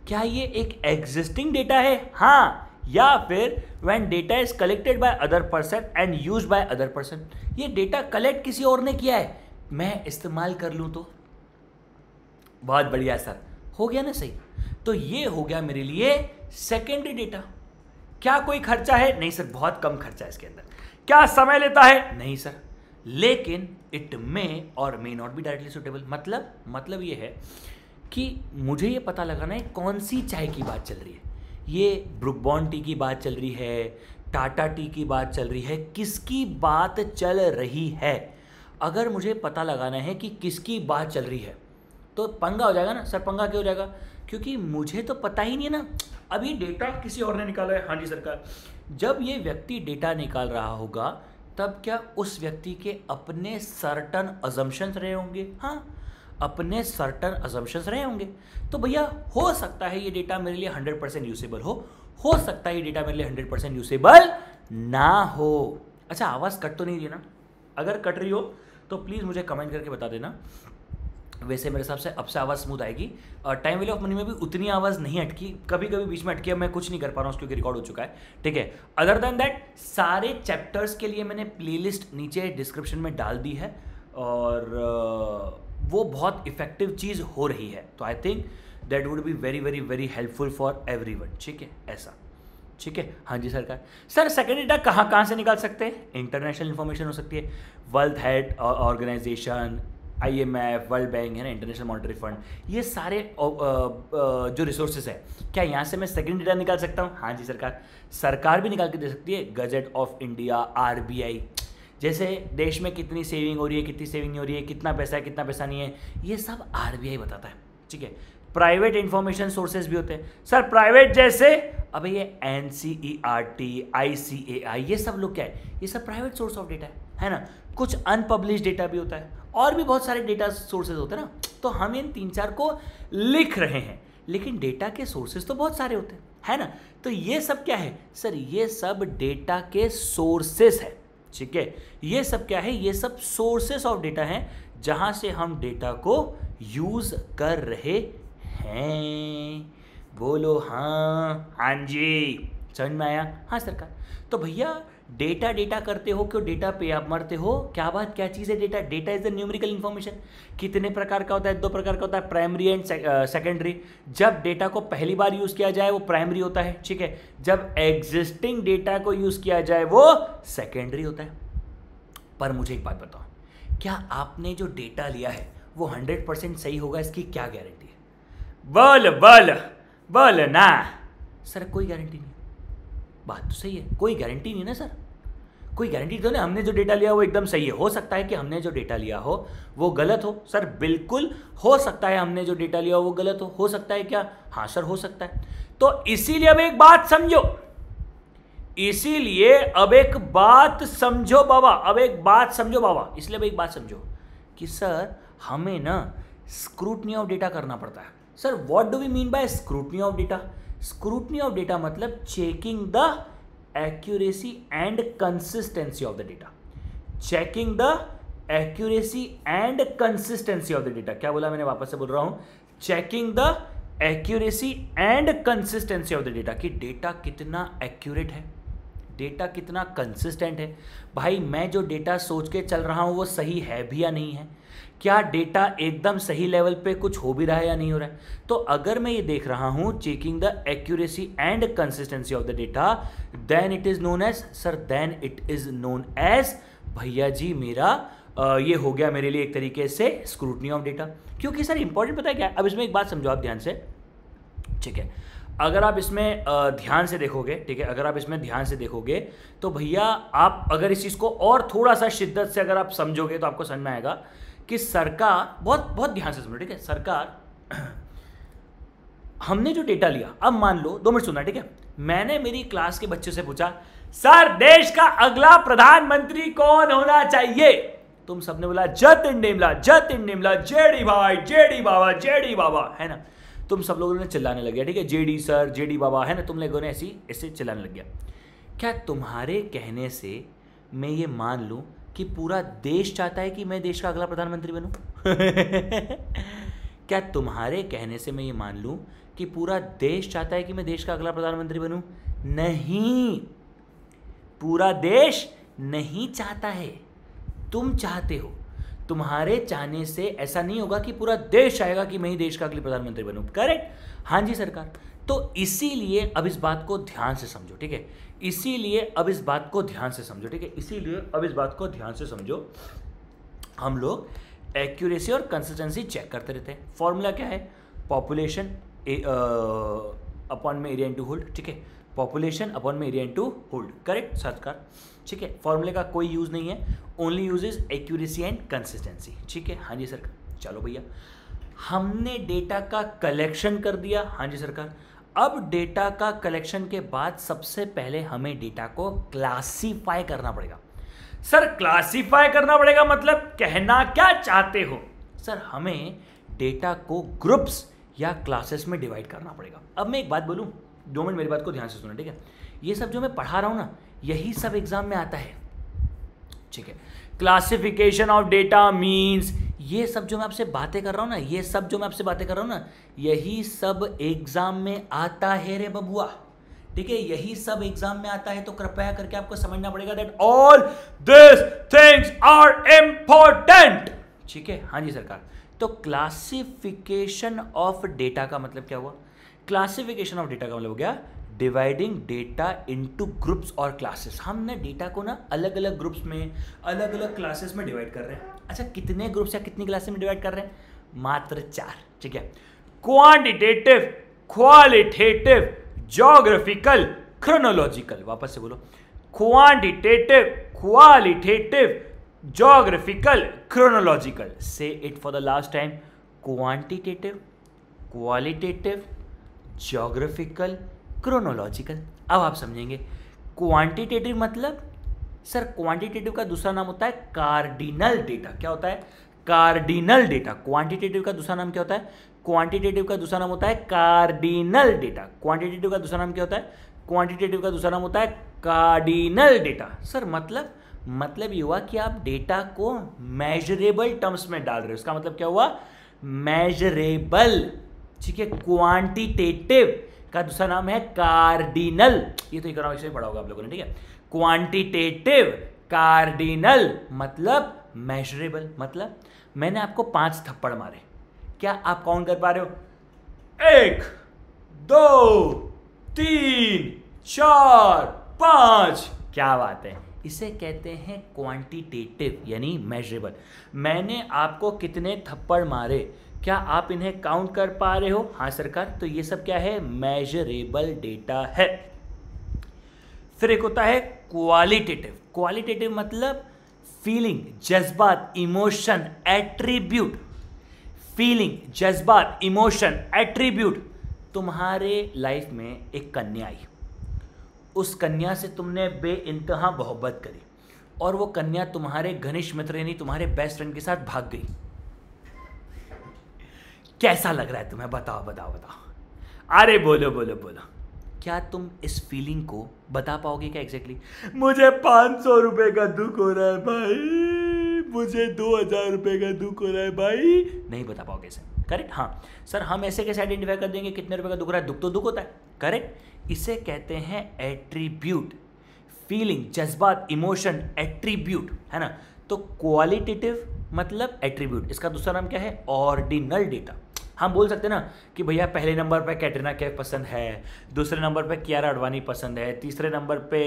क्या ये एक एग्जिस्टिंग डेटा है? हाँ, या फिर when data is collected by other person and used by other person. ये डेटा कलेक्ट किसी और ने किया है, मैं इस्तेमाल कर लूं तो बहुत बढ़िया सर, हो गया ना सही। तो ये हो गया मेरे लिए सेकेंडरी डेटा। क्या कोई खर्चा है? नहीं सर, बहुत कम खर्चा है इसके अंदर। क्या समय लेता है? नहीं सर, लेकिन इट मे और may not be directly suitable. मतलब ये है कि मुझे ये पता लगाना है कौन सी चाय की बात चल रही है। ये ब्रुक बॉन्ड टी की बात चल रही है, टाटा टी की बात चल रही है, किसकी बात चल रही है? अगर मुझे पता लगाना है कि किसकी बात चल रही है तो पंगा हो जाएगा ना सर। पंगा क्यों हो जाएगा? क्योंकि मुझे तो पता ही नहीं है ना, अभी डेटा किसी और ने निकाला है। हाँ जी सरकार, जब ये व्यक्ति डेटा निकाल रहा होगा तब क्या उस व्यक्ति के अपने सर्टन अजम्पशंस रहे होंगे? हाँ, अपने सर्टन अजम्पशंस रहे होंगे। तो भैया हो सकता है ये डेटा मेरे लिए 100% यूसेबल हो सकता है ये डेटा मेरे लिए 100% यूसेबल ना हो। अच्छा आवाज़ कट तो नहीं रही है ना? अगर कट रही हो तो प्लीज़ मुझे कमेंट करके बता देना। वैसे मेरे हिसाब से अब से आवाज़ स्मूथ आएगी। टाइम वैल्यू ऑफ मनी में भी उतनी आवाज़ नहीं अटकी, कभी कभी बीच में अटकी। अब मैं कुछ नहीं कर पा रहा हूँ क्योंकि रिकॉर्ड हो चुका है, ठीक है। अदर देन दैट सारे चैप्टर्स के लिए मैंने प्लेलिस्ट नीचे डिस्क्रिप्शन में डाल दी है और वो बहुत इफेक्टिव चीज़ हो रही है। तो I think that would be very very very helpful for everyone, ठीक है, ऐसा, ठीक है। हाँ जी सरकार। सर सेकेंड डेटा कहाँ से निकाल सकते हैं? इंटरनेशनल इन्फॉर्मेशन हो सकती है, world health organization, IMF, world bank है ना, इंटरनेशनल मॉनेटरी फंड, ये सारे जो रिसोर्सेज है, क्या यहाँ से मैं सेकेंड डेटा निकाल सकता हूँ? हाँ जी सरकार भी निकाल के दे सकती है। गजट ऑफ इंडिया, RBI, जैसे देश में कितनी सेविंग हो रही है, कितनी सेविंग नहीं हो रही है, कितना पैसा है, कितना पैसा नहीं है, ये सब RBI बताता है, ठीक है। प्राइवेट इंफॉर्मेशन सोर्सेज भी होते हैं सर, प्राइवेट जैसे अब ये NCERT, ICAI, ये सब लोग क्या है? ये सब प्राइवेट सोर्स ऑफ डेटा है ना। कुछ अनपब्लिश डेटा भी होता है और भी बहुत सारे डेटा सोर्सेज होते हैं ना। तो हम इन 3-4 को लिख रहे हैं, लेकिन डेटा के सोर्सेज तो बहुत सारे होते हैं, है ना। तो ये सब क्या है सर? ये सब डेटा के सोर्सेस है, ठीक है। ये सब क्या है? ये सब सोर्सेस ऑफ डेटा हैं जहां से हम डेटा को यूज कर रहे हैं। बोलो हाँ। हाँ जी, समझ में आया? हाँ सरकार। तो भैया डेटा करते हो, क्यों डेटा पे आप मरते हो? क्या बात, क्या चीज़ है data? Data is the numerical information. कितने प्रकार का होता है? 2 प्रकार का होता है, प्राइमरी एंड सेकेंडरी। जब डेटा को पहली बार यूज़ किया जाए वो प्राइमरी होता है, ठीक है। जब एग्जिस्टिंग डेटा को यूज़ किया जाए वो सेकेंडरी होता है। पर मुझे एक बात बताओ, क्या आपने जो डेटा लिया है वो 100% सही होगा? इसकी क्या गारंटी है? बोल ना सर। कोई गारंटी नहीं। बात तो सही है, कोई गारंटी नहीं ना सर, कोई गारंटी तो नहीं। हमने जो डेटा लिया वो एकदम सही है। हो सकता है कि हमने जो डेटा लिया हो वो गलत हो सर, बिल्कुल हो सकता है हमने जो डेटा लिया हो वो गलत हो सकता है क्या? हाँ सर, हो सकता है। तो इसीलिए अब एक बात समझो, इसीलिए अब एक बात समझो बाबा, अब एक बात समझो बाबा, इसलिए अब एक बात समझो कि सर हमें ना स्क्रूटनी ऑफ डेटा करना पड़ता है। Sir what do we mean by scrutiny of data? Scrutiny of data मतलब checking the accuracy and consistency of the data. Checking the accuracy and consistency of the data. क्या बोला मैंने, वापस से बोल रहा हूं, checking the accuracy and consistency of the data, कि डेटा कितना एक्यूरेट है, डेटा कितना कंसिस्टेंट है। भाई मैं जो डेटा सोच के चल रहा हूं वो सही है भी या नहीं है, क्या डेटा एकदम सही लेवल पे कुछ हो भी रहा है या नहीं हो रहा है। तो अगर मैं ये देख रहा हूं checking the accuracy and consistency of the data, then it is known as, sir then it is known as, भैया जी मेरा ये हो गया मेरे लिए एक तरीके से स्क्रूटनी ऑफ डेटा। क्योंकि सर इंपॉर्टेंट पता है क्या, अब इसमें एक बात समझो आप ध्यान से, ठीक है। अगर आप इसमें ध्यान से देखोगे, ठीक है, अगर आप इसमें ध्यान से देखोगे तो भैया आप अगर इस चीज़ को और थोड़ा सा शिद्दत से अगर आप समझोगे तो आपको समझ में आएगा कि सरकार, बहुत बहुत ध्यान से समझो, ठीक है, सरकार हमने जो डेटा लिया, अब मान लो 2 मिनट सुनना, ठीक है, मैंने मेरी क्लास के बच्चे से पूछा सर देश का अगला प्रधानमंत्री कौन होना चाहिए? तुम सबने बोला जतिन डिमला, जतिन डिमला, जेडी भाई, जेडी बाबा, जेडी बाबा, है ना। तुम सब लोगों ने चिल्लाने लग गया, ठीक है, जेडी सर, जेडी बाबा, है ना, तुम लोगों ने ऐसे चिल्लाने लग गया। क्या तुम्हारे कहने से मैं ये मान लूं कि पूरा देश चाहता है कि मैं देश का अगला प्रधानमंत्री बनूं? क्या तुम्हारे कहने से मैं ये मान लूं कि पूरा देश चाहता है कि मैं देश का अगला प्रधानमंत्री बनूं? नहीं, पूरा देश नहीं चाहता है, तुम चाहते हो। तुम्हारे चाहने से ऐसा नहीं होगा कि पूरा देश चाहेगा कि मैं ही देश का अगले प्रधानमंत्री बनूं, करेक्ट? हाँ जी सरकार। तो इसीलिए अब इस बात को ध्यान से समझो, ठीक है, इसीलिए अब इस बात को ध्यान से समझो, ठीक है, इसीलिए अब इस बात को ध्यान से समझो। हम लोग एक्यूरेसी और कंसिस्टेंसी चेक करते रहते हैं। फॉर्मूला क्या है? पॉपुलेशन अपॉन में एरिया इनटू होल्ड, ठीक है, पॉपुलेशन अपॉन में एरिया इनटू होल्ड, करेक्ट सरकार, ठीक है। फॉर्मूले का कोई यूज नहीं है, only use is accuracy and consistency, ठीक है। हाँ जी सरकार। चलो भैया, हमने डेटा का कलेक्शन कर दिया, हाँ जी सरकार। अब डेटा का कलेक्शन के बाद सबसे पहले हमें डेटा को क्लासीफाई करना पड़ेगा। सर क्लासीफाई करना पड़ेगा मतलब कहना क्या चाहते हो? सर हमें डेटा को ग्रुप्स या क्लासेस में डिवाइड करना पड़ेगा। अब मैं एक बात बोलूं, 2 मिनट मेरी बात को ध्यान से सुनो, ठीक है। ये सब जो मैं पढ़ा रहा हूं ना, यही सब एग्जाम में आता है, ठीक है। क्लासिफिकेशन ऑफ डेटा मीन्स, ये सब जो मैं आपसे बातें कर रहा हूं ना, ये सब जो मैं आपसे बातें कर रहा हूं ना, यही सब एग्जाम में आता है रे बबुआ, ठीक है, यही सब एग्जाम में आता है। तो कृपया करके आपको समझना पड़ेगा that all this things are important, ठीक है। हाँ जी सरकार। तो क्लासिफिकेशन ऑफ डेटा का मतलब क्या हुआ? क्लासिफिकेशन ऑफ डेटा का मतलब हो गया डिवाइडिंग डेटा इनटू ग्रुप्स और क्लासेस। हमने डेटा को ना अलग अलग ग्रुप्स में, अलग अलग क्लासेस में डिवाइड कर रहे हैं। अच्छा, कितने ग्रुप्स या कितनी क्लासेस में डिवाइड कर रहे हैं? मात्र 4, ठीक है। Quantitative, qualitative, geographical, chronological. वापस से बोलो, क्वांटिटेटिव, क्वालिटेटिव, ज्योग्राफिकल, क्रोनोलॉजिकल। से it for the last time, quantitative, qualitative, geographical, chronological. अब आप समझेंगे क्वांटिटेटिव मतलब, सर क्वांटिटेटिव का दूसरा नाम होता है कार्डिनल डेटा। क्या होता है? Cardinal data. क्वांटिटेटिव का दूसरा नाम क्या होता है? क्वांटिटेटिव का दूसरा नाम होता है कार्डिनल डेटा। क्वांटिटेटिव का दूसरा नाम क्या होता है? क्वांटिटेटिव का दूसरा नाम होता है कार्डिनल डेटा। सर मतलब ये हुआ कि आप डेटा को मेजरेबल टर्म्स में डाल रहे हो। इसका मतलब क्या हुआ? मेजरेबल, ठीक है। क्वांटिटेटिव का दूसरा नाम है कार्डिनल। ये तो इकोनॉमिक्स में पढ़ा होगा आप लोगों ने, ठीक है। क्वांटिटेटिव, कार्डिनल मतलब मेजरेबल। मतलब मैंने आपको 5 थप्पड़ मारे, क्या आप काउंट कर पा रहे हो? 1, 2, 3, 4, 5। क्या बात है, इसे कहते हैं क्वांटिटेटिव यानी मेजरेबल। मैंने आपको कितने थप्पड़ मारे, क्या आप इन्हें काउंट कर पा रहे हो? हाँ सरकार। तो ये सब क्या है? मेजरेबल डेटा है। फिर एक होता है क्वालिटेटिव। क्वालिटेटिव मतलब फीलिंग, जज्बात, इमोशन, एट्रीब्यूट। फीलिंग, जज्बात, इमोशन, एट्रीब्यूट। तुम्हारे लाइफ में एक कन्या आई, उस कन्या से तुमने बेइंतहा मोहब्बत करी और वो कन्या तुम्हारे घनिष्ठ मित्र यानी तुम्हारे बेस्ट फ्रेंड के साथ भाग गई, कैसा लग रहा है तुम्हें? बताओ बताओ बताओ, अरे बोलो बोलो बोलो, क्या तुम इस फीलिंग को बता पाओगे क्या एग्जैक्टली? मुझे 500 रुपए का दुख हो रहा है भाई, मुझे 2000 रुपए का दुख हो रहा है भाई, नहीं बता पाओगे इसे, करेक्ट? हाँ सर, हम ऐसे कैसे आइडेंटिफाई कर देंगे कितने रुपए का दुख हो रहा है? दुख तो दुख होता है, करेक्ट? इसे कहते हैं एट्रीब्यूट, फीलिंग, जज्बात, इमोशन, एट्रीब्यूट, है ना? तो क्वालिटेटिव मतलब एट्रीब्यूट, इसका दूसरा नाम क्या है? Ordinal data. हम बोल सकते हैं ना कि भैया पहले नंबर पे कैटरीना कैफ पसंद है, दूसरे नंबर पे कियारा अडवाणी पसंद है, तीसरे नंबर पे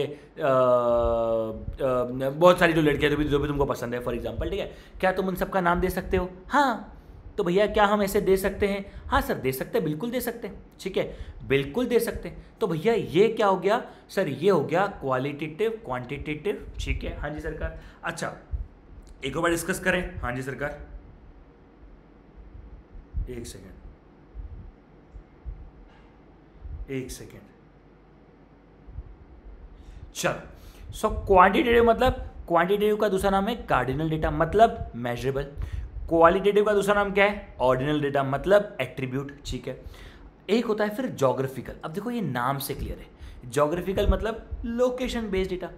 बहुत सारी जो लड़कियां जो भी तुमको पसंद है फॉर एग्जांपल, ठीक है? क्या तुम उन सबका नाम दे सकते हो? हाँ। तो भैया क्या हम ऐसे दे सकते हैं? हाँ सर दे सकते हैं, बिल्कुल दे सकते हैं, ठीक है, बिल्कुल दे सकते हैं। तो भैया ये क्या हो गया सर? ये हो गया क्वालिटेटिव क्वांटिटेटिव, ठीक है? हाँ जी सरकार। अच्छा एक और बार डिस्कस करें। हाँ जी सरकार, एक सेकेंड चलो। सो क्वांटिटेटिव मतलब, क्वांटिटेटिव का दूसरा नाम है कार्डिनल डेटा मतलब मेजरेबल। क्वालिटेटिव का दूसरा नाम क्या है? ऑर्डिनल डेटा मतलब एट्रीब्यूट, ठीक है? एक होता है फिर जोग्राफिकल। अब देखो ये नाम से क्लियर है, जोग्राफिकल मतलब लोकेशन बेस्ड डेटा,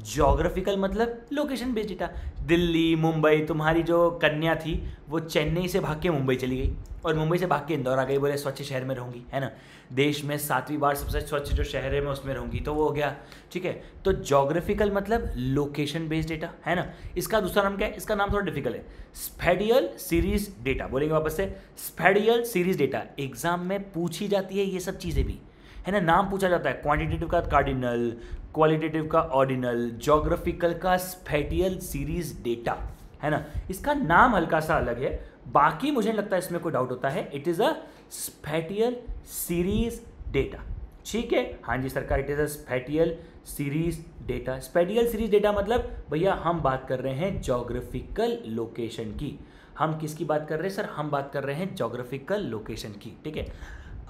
जोग्राफिकल मतलब location based data. Delhi Mumbai, तुम्हारी जो कन्या थी वो चेन्नई से भाग के मुंबई चली गई और मुंबई से भाग के इंदौर आ गई, बोले स्वच्छ शहर में रहूंगी, है ना? देश में 7वीं बार सबसे स्वच्छ जो शहर है मैं उसमें रहूंगी, तो वो हो गया, ठीक है? तो जोग्राफिकल मतलब लोकेशन बेस्ड डेटा, है ना? इसका दूसरा नाम क्या है? इसका नाम थोड़ा डिफिकल्ट है, स्पैटियल सीरीज डेटा। बोलेंगे वापस से, स्पैटियल सीरीज डेटा। एग्जाम में पूछी जाती है ये सब चीज़ें भी, है ना? नाम पूछा जाता है, क्वांटिटेटिव का कार्डिनल, क्वालिटेटिव का ऑर्डिनल, जोग्राफिकल का स्पैटियल सीरीज डेटा, है ना? इसका नाम हल्का सा अलग है, बाकी मुझे नहीं लगता इसमें कोई डाउट होता है। It is a spatial series data, ठीक है? हाँ जी सरकार, it is a spatial series data. Spatial series data मतलब भैया हम बात कर रहे हैं जोग्राफिकल लोकेशन की। हम किसकी बात कर रहे हैं सर? हम बात कर रहे हैं जोग्राफिकल लोकेशन की, ठीक है?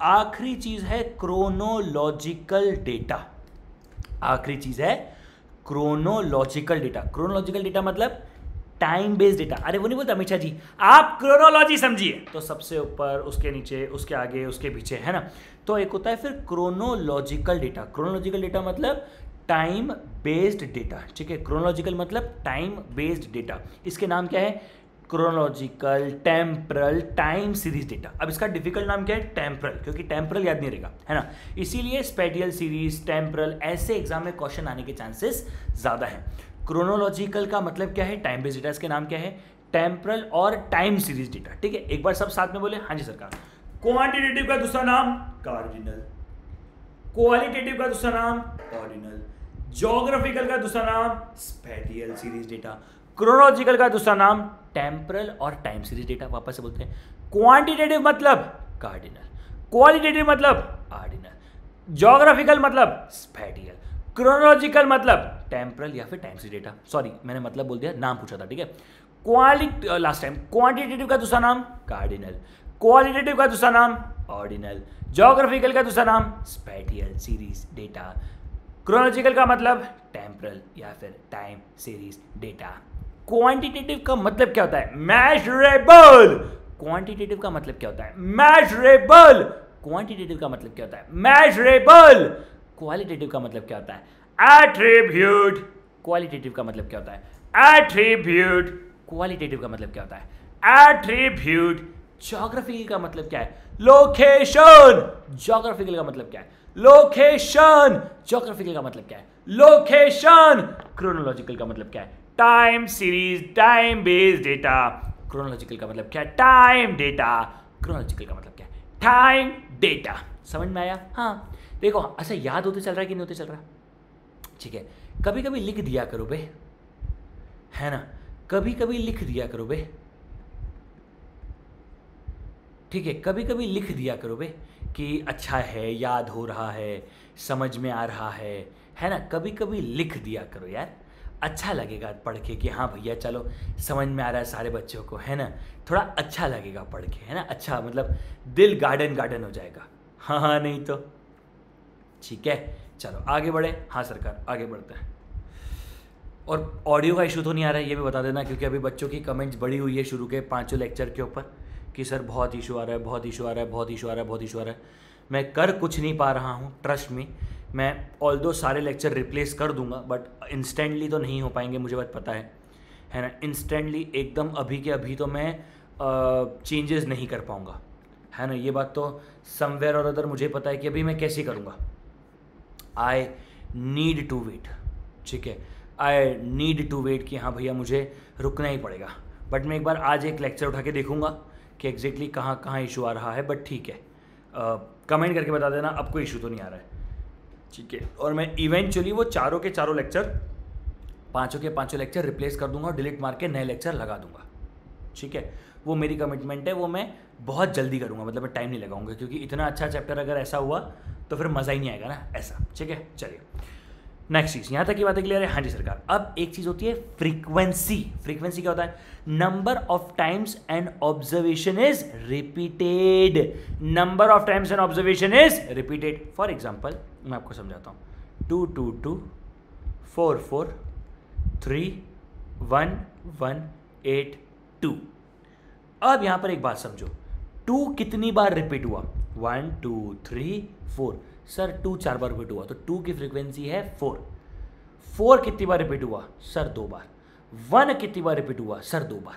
आखिरी चीज है क्रोनोलॉजिकल डेटा। आखिरी चीज है क्रोनोलॉजिकल डेटा। क्रोनोलॉजिकल डेटा मतलब टाइम बेस्ड डेटा। अरे वो नहीं बोलता अमित शाह जी, आप क्रोनोलॉजी समझिए, तो सबसे ऊपर, उसके नीचे, उसके आगे, उसके पीछे, है ना? तो एक होता है फिर क्रोनोलॉजिकल डेटा। क्रोनोलॉजिकल डेटा मतलब टाइम बेस्ड डेटा, ठीक है? क्रोनोलॉजिकल मतलब टाइम बेस्ड डेटा। इसके नाम क्या है? Chronological, temporal, time series data. अब इसका डिफिकल्ट नाम क्या है? टेम्परल, क्योंकि टेम्परल याद नहीं रहेगा, है ना? इसीलिए स्पैटियल सीरीज, टेम्परल, ऐसे एग्जाम में क्वेश्चन आने के चांसेस ज्यादा हैं। क्रोनोलॉजिकल का मतलब क्या है? Time based data. इसके नाम क्या है? टेम्परल और टाइम सीरीज डेटा, ठीक है? एक बार सब साथ में बोले, हाँ जी सरकार। क्वांटिटेटिव का दूसरा नाम कार्डिनल, क्वालिटेटिव का दूसरा नाम ऑर्डिनल, जोग्राफिकल का दूसरा नाम स्पैटियल सीरीज डेटा, क्रोनोलॉजिकल का दूसरा नाम टेम्परल और टाइम सीरीज डेटा। वापस से बोलते हैं, क्वांटिटेटिव मतलब कार्डिनल, क्वालिटेटिव मतलब ऑर्डिनल, जोग्राफिकल मतलब स्पैटियल, क्रोनोलॉजिकल मतलब टेम्परल या फिर टाइम सीरीज डेटा। सॉरी मैंने मतलब बोल दिया, नाम पूछा था, ठीक है? लास्ट टाइम क्वांटिटेटिव का दूसरा नाम कार्डिनल, क्वालिटेटिव का दूसरा नाम ऑर्डिनल, जोग्राफिकल का दूसरा नाम स्पैटियल सीरीज डेटा, क्रोनोलॉजिकल का मतलब टेम्परल या फिर टाइम सीरीज डेटा। क्वांटिटेटिव का मतलब क्या होता है? मेजरेबल। क्वांटिटेटिव का मतलब क्या होता है? मेजरेबल। क्वांटिटेटिव का मतलब क्या होता है? मेजरेबल। क्वालिटेटिव का मतलब क्या होता है? एट्रीब्यूट। क्वालिटेटिव का मतलब क्या होता है? एट्रीब्यूट। क्वालिटेटिव का मतलब क्या होता है? एट्रीब्यूट। ज्योग्राफिकल का मतलब क्या है? लोकेशन। ज्योग्राफिकल का मतलब क्या है? लोकेशन। ज्योग्राफिकल का मतलब क्या है? लोकेशन। क्रोनोलॉजिकल का मतलब क्या है? Time series, time based data. Chronological का मतलब क्या है? Time data. क्रोनोलॉजिकल का मतलब क्या है? Time data. समझ में आया? हाँ देखो, अच्छा याद होते चल रहा है कि नहीं होते चल रहा? ठीक है, कभी कभी लिख दिया करो बे, है ना? कभी कभी लिख दिया करो बे, ठीक है? कभी कभी लिख दिया करो बे कि अच्छा है, याद हो रहा है, समझ में आ रहा है ना? कभी कभी लिख दिया करो यार, अच्छा लगेगा पढ़ के कि हाँ भैया चलो समझ में आ रहा है सारे बच्चों को, है ना? थोड़ा अच्छा लगेगा पढ़ के, है ना? अच्छा मतलब दिल गार्डन गार्डन हो जाएगा। हाँ हाँ नहीं तो ठीक है, चलो आगे बढ़े। हाँ सरकार आगे बढ़ते हैं। और ऑडियो का इशू तो नहीं आ रहा है ये भी बता देना, क्योंकि अभी बच्चों की कमेंट्स बढ़ी हुई है शुरू के 5 लेक्चर के ऊपर कि सर बहुत इशू आ रहा है, बहुत इशू आ रहा है, बहुत इशू आ रहा है, बहुत इशू आ रहा है। मैं कर कुछ नहीं पा रहा हूँ, ट्रस्ट मी। मैं ऑल्दो सारे लेक्चर रिप्लेस कर दूंगा, बट इंस्टेंटली तो नहीं हो पाएंगे, मुझे बात पता है ना। इंस्टेंटली एकदम अभी के अभी तो मैं चेंजेस नहीं कर पाऊँगा, है ना। ये बात तो समवेयर और अदर मुझे पता है कि अभी मैं कैसे करूँगा। आई नीड टू वेट, ठीक है, आई नीड टू वेट कि हाँ भैया मुझे रुकना ही पड़ेगा। बट मैं एक बार आज एक लेक्चर उठा के देखूँगा कि एग्जैक्टली कहाँ कहाँ इशू आ रहा है। बट ठीक है, कमेंट करके बता देना अब कोई इशू तो नहीं आ रहा है, ठीक है। और मैं इवेंचुअली वो चारों के चारों लेक्चर, पाँचों के पाँचों लेक्चर रिप्लेस कर दूंगा और डिलीट मार के नए लेक्चर लगा दूंगा, ठीक है। वो मेरी कमिटमेंट है, वो मैं बहुत जल्दी करूँगा, मतलब मैं टाइम नहीं लगाऊंगा, क्योंकि इतना अच्छा चैप्टर अगर ऐसा हुआ तो फिर मज़ा ही नहीं आएगा ना ऐसा, ठीक है। चलिए नेक्स्ट चीज़, यहाँ तक की बातें क्लियर है। हाँ जी सरकार। अब एक चीज़ होती है फ्रीक्वेंसी। फ्रीक्वेंसी क्या होता है? Number of times and observation is repeated. Number of times and observation is repeated. For example मैं आपको समझाता हूँ। 2 2 2 4 4 3 1 1 8 2। अब यहाँ पर एक बात समझो, 2 कितनी बार रिपीट हुआ? 1 2 3 4। सर 2 4 बार रिपीट हुआ, तो 2 की फ्रीक्वेंसी है 4। 4 कितनी बार रिपीट हुआ? सर 2 बार। 1 कितनी बार रिपीट हुआ? सर 2 बार।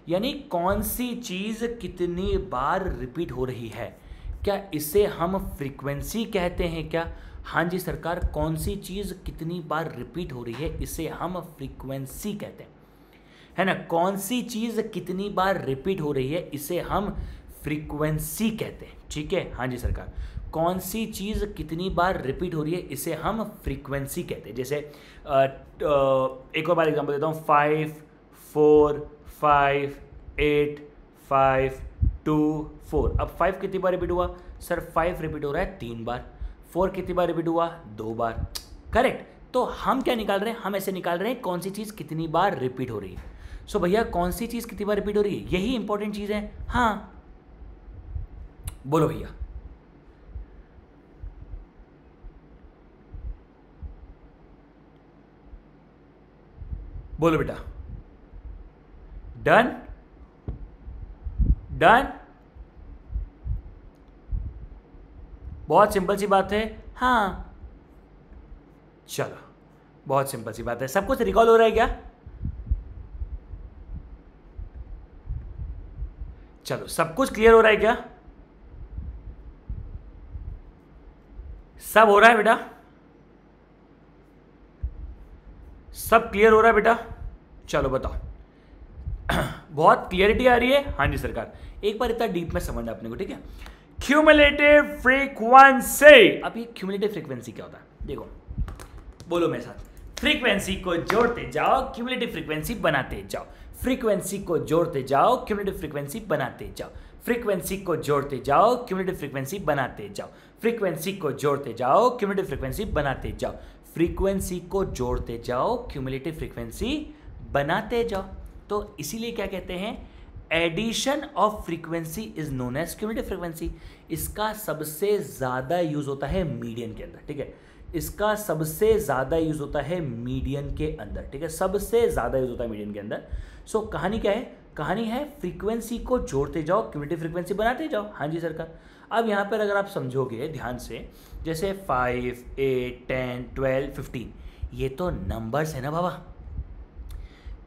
यानी कौन सी चीज़ कितनी बार रिपीट हो रही है, क्या इसे हम फ्रीक्वेंसी कहते हैं क्या? हाँ जी सरकार, कौन सी चीज़ कितनी बार रिपीट हो रही है इसे हम फ्रीक्वेंसी कहते हैं, है ना। कौन सी चीज़ कितनी बार रिपीट हो रही है इसे हम फ्रीक्वेंसी कहते हैं, ठीक है। हाँ जी सरकार, कौन सी चीज़ कितनी बार रिपीट हो रही है इसे हम फ्रीक्वेंसी कहते हैं। जैसे एक और बार एग्जांपल देता हूँ। 5 4 5 8 5 2 4। अब 5 कितनी बार रिपीट हुआ? सर 5 रिपीट हो रहा है 3 बार। 4 कितनी बार रिपीट हुआ? 2 बार। करेक्ट। तो हम क्या निकाल रहे हैं? हम ऐसे निकाल रहे हैं कौन सी चीज़ कितनी बार रिपीट हो रही है। सो भैया कौन सी चीज़ कितनी बार रिपीट हो रही है, यही इंपॉर्टेंट चीज़ है। हाँ बोलो भैया। बोलो बेटा। Done done. बहुत सिंपल सी बात है। हाँ चलो, बहुत सिंपल सी बात है। सब कुछ रिकॉल हो रहा है क्या? चलो सब कुछ क्लियर हो रहा है क्या? सब हो रहा है बेटा? सब क्लियर हो रहा है बेटा? चलो बताओ। बहुत क्लियरिटी आ रही है? हाँ जी सरकार। एक बार इतना डीप में समझना अपने को, ठीक है। Cumulative frequency. अब ये क्यूमुलेटिव फ्रीक्वेंसी क्या होता है? देखो, बोलो मेरे साथ। फ्रीक्वेंसी को जोड़ते जाओ, क्यूमुलेटिव फ्रीक्वेंसी बनाते जाओ। फ्रीक्वेंसी को जोड़ते जाओ, क्यूमुलेटिव फ्रीक्वेंसी बनाते जाओ। फ्रीक्वेंसी को जोड़ते जाओ, क्यूमुलेटिव फ्रीक्वेंसी बनाते जाओ। फ्रीक्वेंसी को जोड़ते जाओ, क्यूमुलेटिव फ्रीक्वेंसी बनाते जाओ। फ्रीक्वेंसी को जोड़ते जाओ, क्यूमुलेटिव फ्रीक्वेंसी बनाते जाओ। तो इसीलिए क्या कहते हैं? Addition of frequency is known as cumulative frequency. इसका सबसे ज़्यादा यूज होता है मीडियन के अंदर, ठीक है। इसका सबसे ज़्यादा यूज होता है मीडियन के अंदर, ठीक है। सबसे ज़्यादा यूज होता है मीडियन के अंदर। सो कहानी क्या है? कहानी है फ्रीक्वेंसी को जोड़ते जाओ, क्यूमुलेटिव फ्रीक्वेंसी बनाते जाओ। हाँ जी सरकार। अब यहाँ पर अगर आप समझोगे ध्यान से, जैसे 5 8 10 12 15, ये तो नंबर्स है ना बाबा।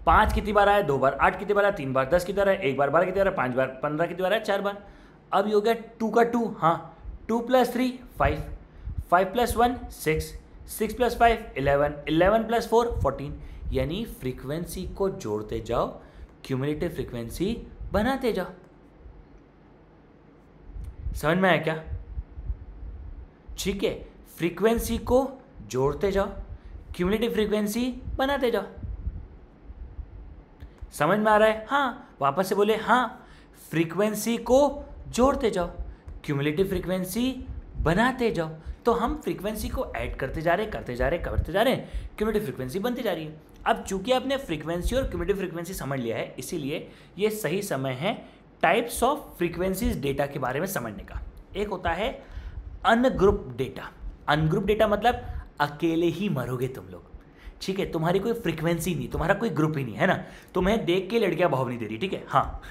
5 कितनी बार आया? 2 बार। 8 कितनी बार आया? 3 बार। 10 कितनी बार आया? 1 बार। 12 कितनी बार आया? 5 बार। 15 कितनी बार आया? 4 बार। अब ये हो गया 2 का 2। हाँ, 2 + 3 5, 5 + 1 6, 6 + 5 11, 11 + 4 14। यानी फ्रीक्वेंसी को जोड़ते जाओ, क्यूमुलेटिव फ्रीक्वेंसी बनाते जाओ। समझ में आया क्या? ठीक है, फ्रीक्वेंसी को जोड़ते जाओ, क्यूमुलेटिव फ्रीक्वेंसी बनाते जाओ। समझ में आ रहा है? हाँ, वापस से बोले। हाँ, फ्रीक्वेंसी को जोड़ते जाओ, क्यूमुलेटिव फ्रीक्वेंसी बनाते जाओ। तो हम फ्रीक्वेंसी को ऐड करते जा रहे हैं, क्यूमुलेटिव फ्रीक्वेंसी बनती जा रही है। अब चूंकि आपने फ्रीक्वेंसी और क्यूमुलेटिव फ्रीक्वेंसी समझ लिया है, इसीलिए ये सही समय है टाइप्स ऑफ फ्रीक्वेंसीज डेटा के बारे में समझने का। एक होता है अनग्रुप डेटा। अनग्रुप डेटा मतलब अकेले ही मरोगे तुम लोग, ठीक है। तुम्हारी कोई फ्रीक्वेंसी नहीं, तुम्हारा कोई ग्रुप ही नहीं है ना, तुम्हें देख के लड़कियां भाव नहीं दे रही, ठीक है। हाँ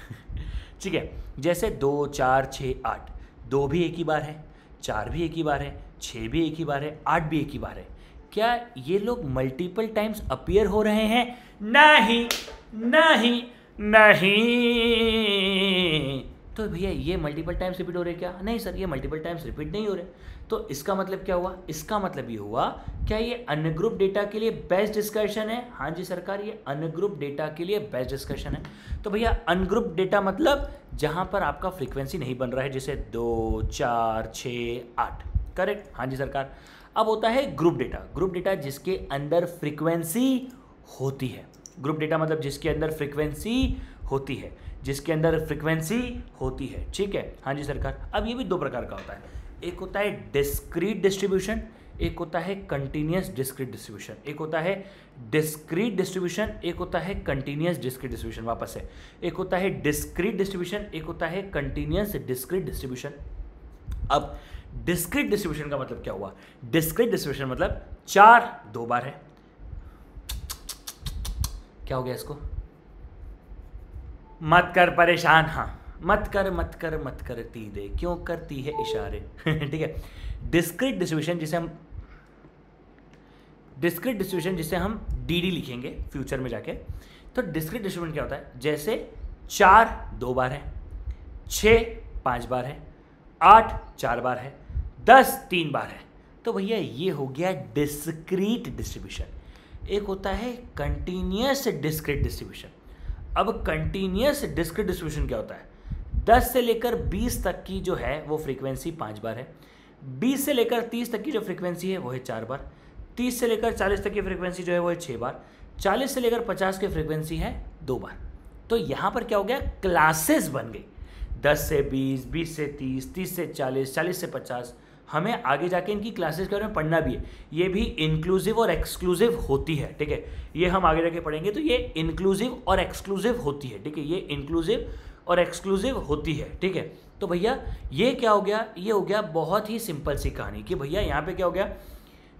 ठीक है, जैसे 2 4 6 8, 2 भी एक ही बार है, 4 भी एक ही बार है, 6 भी एक ही बार है, 8 भी एक ही बार है। क्या ये लोग मल्टीपल टाइम्स अपीयर हो रहे हैं? नहीं नहीं नहीं। तो भैया ये मल्टीपल टाइम्स रिपीट हो रहे क्या? नहीं सर, ये मल्टीपल टाइम्स रिपीट नहीं हो रहे। तो इसका मतलब क्या हुआ? इसका मतलब ये हुआ, क्या ये अनग्रुप डेटा के लिए बेस्ट डिस्कशन है? हाँ जी सरकार, ये अनग्रुप डेटा के लिए बेस्ट डिस्कशन है। तो भैया अनग्रुप डेटा मतलब जहां पर आपका फ्रीक्वेंसी नहीं बन रहा है, जैसे 2 4 6 8, करेक्ट? हाँ जी सरकार। अब होता है ग्रुप डेटा। ग्रुप डेटा जिसके अंदर फ्रीक्वेंसी होती है। ग्रुप डेटा मतलब जिसके अंदर फ्रीक्वेंसी होती है, जिसके अंदर फ्रीक्वेंसी होती है, ठीक है। हाँ जी सरकार। अब ये भी 2 प्रकार का होता है, एक होता है डिस्क्रीट डिस्ट्रीब्यूशन, एक होता है कंटिन्यूअस डिस्क्रीट डिस्ट्रीब्यूशन। एक होता है डिस्क्रीट डिस्ट्रीब्यूशन, एक होता है कंटिन्यूअस डिस्क्रीट डिस्ट्रीब्यूशन। वापस है, एक होता है डिस्क्रीट डिस्ट्रीब्यूशन, एक होता है कंटिन्यूअस डिस्क्रीट डिस्ट्रीब्यूशन। अब डिस्क्रीट डिस्ट्रीब्यूशन का मतलब क्या हुआ? डिस्क्रीट डिस्ट्रीब्यूशन मतलब 4 2 बार है। क्या हो गया इसको? मत कर परेशान, हाँ मत कर मत कर मत करती दे, क्यों करती है इशारे ठीक है। डिस्क्रीट डिस्ट्रीब्यूशन जिसे हम डीडी लिखेंगे फ्यूचर में जाके। तो डिस्क्रीट डिस्ट्रीब्यूशन क्या होता है? जैसे 4 2 बार है, 6 5 बार है, 8 4 बार है, 10 3 बार है। तो भैया ये हो गया डिस्क्रीट डिस्ट्रीब्यूशन। एक होता है कंटिन्यूअस डिस्क्रीट डिस्ट्रीब्यूशन। अब कंटिन्यूअस डिस्क्रीट डिस्ट्रीब्यूशन क्या होता है? 10 से लेकर 20 तक की जो है वो फ्रीक्वेंसी 5 बार है, 20 से लेकर 30 तक की जो फ्रीक्वेंसी है वो है 4 बार, 30 से लेकर 40 तक की फ्रीक्वेंसी जो है वो है 6 बार, 40 से लेकर 50 की फ्रीक्वेंसी है 2 बार। तो यहाँ पर क्या हो गया? क्लासेस बन गई, 10 से 20, 20 से 30, 30 से 40, 40 से 50। हमें आगे जाके इनकी क्लासेस के बारे में पढ़ना भी है। ये भी इंक्लूसिव और एक्सक्लूसिव होती है, ठीक है। ये हम आगे जाके पढ़ेंगे। तो ये इंक्लूसिव और एक्सक्लूसिव होती है, ठीक है। ये इंक्लूसिव और एक्सक्लूसिव होती है, ठीक है। तो भैया ये क्या हो गया? ये हो गया बहुत ही सिंपल सी कहानी कि भैया यहाँ पे क्या हो गया?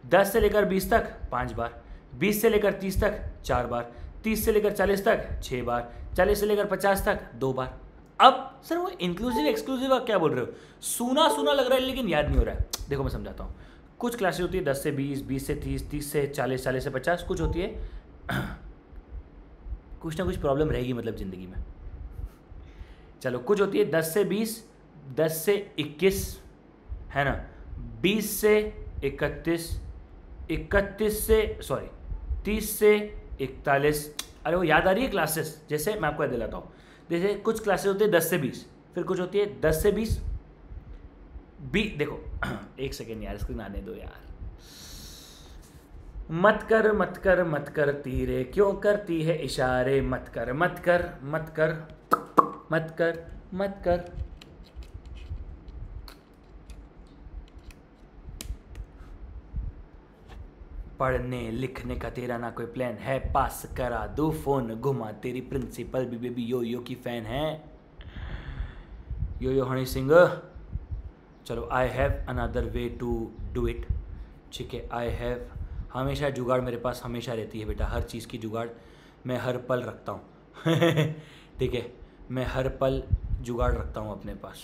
10 से लेकर 20 तक 5 बार, 20 से लेकर 30 तक 4 बार, 30 से लेकर 40 तक 6 बार, 40 से लेकर 50 तक 2 बार। अब सर वो इंक्लूसिव एक्सक्लूसिव आप क्या बोल रहे हो? सुना सुना लग रहा है लेकिन याद नहीं हो रहा है। देखो मैं समझाता हूँ। कुछ क्लासेस होती है 10 से 20, 20 से 30, 30 से 40, 40 से 50। कुछ होती है कुछ ना कुछ प्रॉब्लम रहेगी मतलब ज़िंदगी में। चलो कुछ होती है 10 से 20, 10 से 21, है ना, 20 से 31, 30 से 41। अरे वो याद आ रही है क्लासेस? जैसे मैं आपको याद दिलाता हूँ। जैसे कुछ क्लासेस होती है 10 से 20, फिर कुछ होती है 10 से 20 देखो एक सेकेंड यार, स्क्रीन आने दो यार। मत कर मत कर मत कर तीरे, क्यों करती है इशारे? मत कर मत कर मत कर मत कर मत कर। पढ़ने लिखने का तेरा ना कोई प्लान है, पास करा दो फोन घुमा तेरी प्रिंसिपल भी बेबी यो की फैन है। यो हनी सिंह। चलो I have another way to do it, ठीक है। आई हैव, हमेशा जुगाड़ मेरे पास हमेशा रहती है बेटा, हर चीज़ की जुगाड़ मैं हर पल रखता हूँ ठीक है, मैं हर पल जुगाड़ रखता हूँ अपने पास,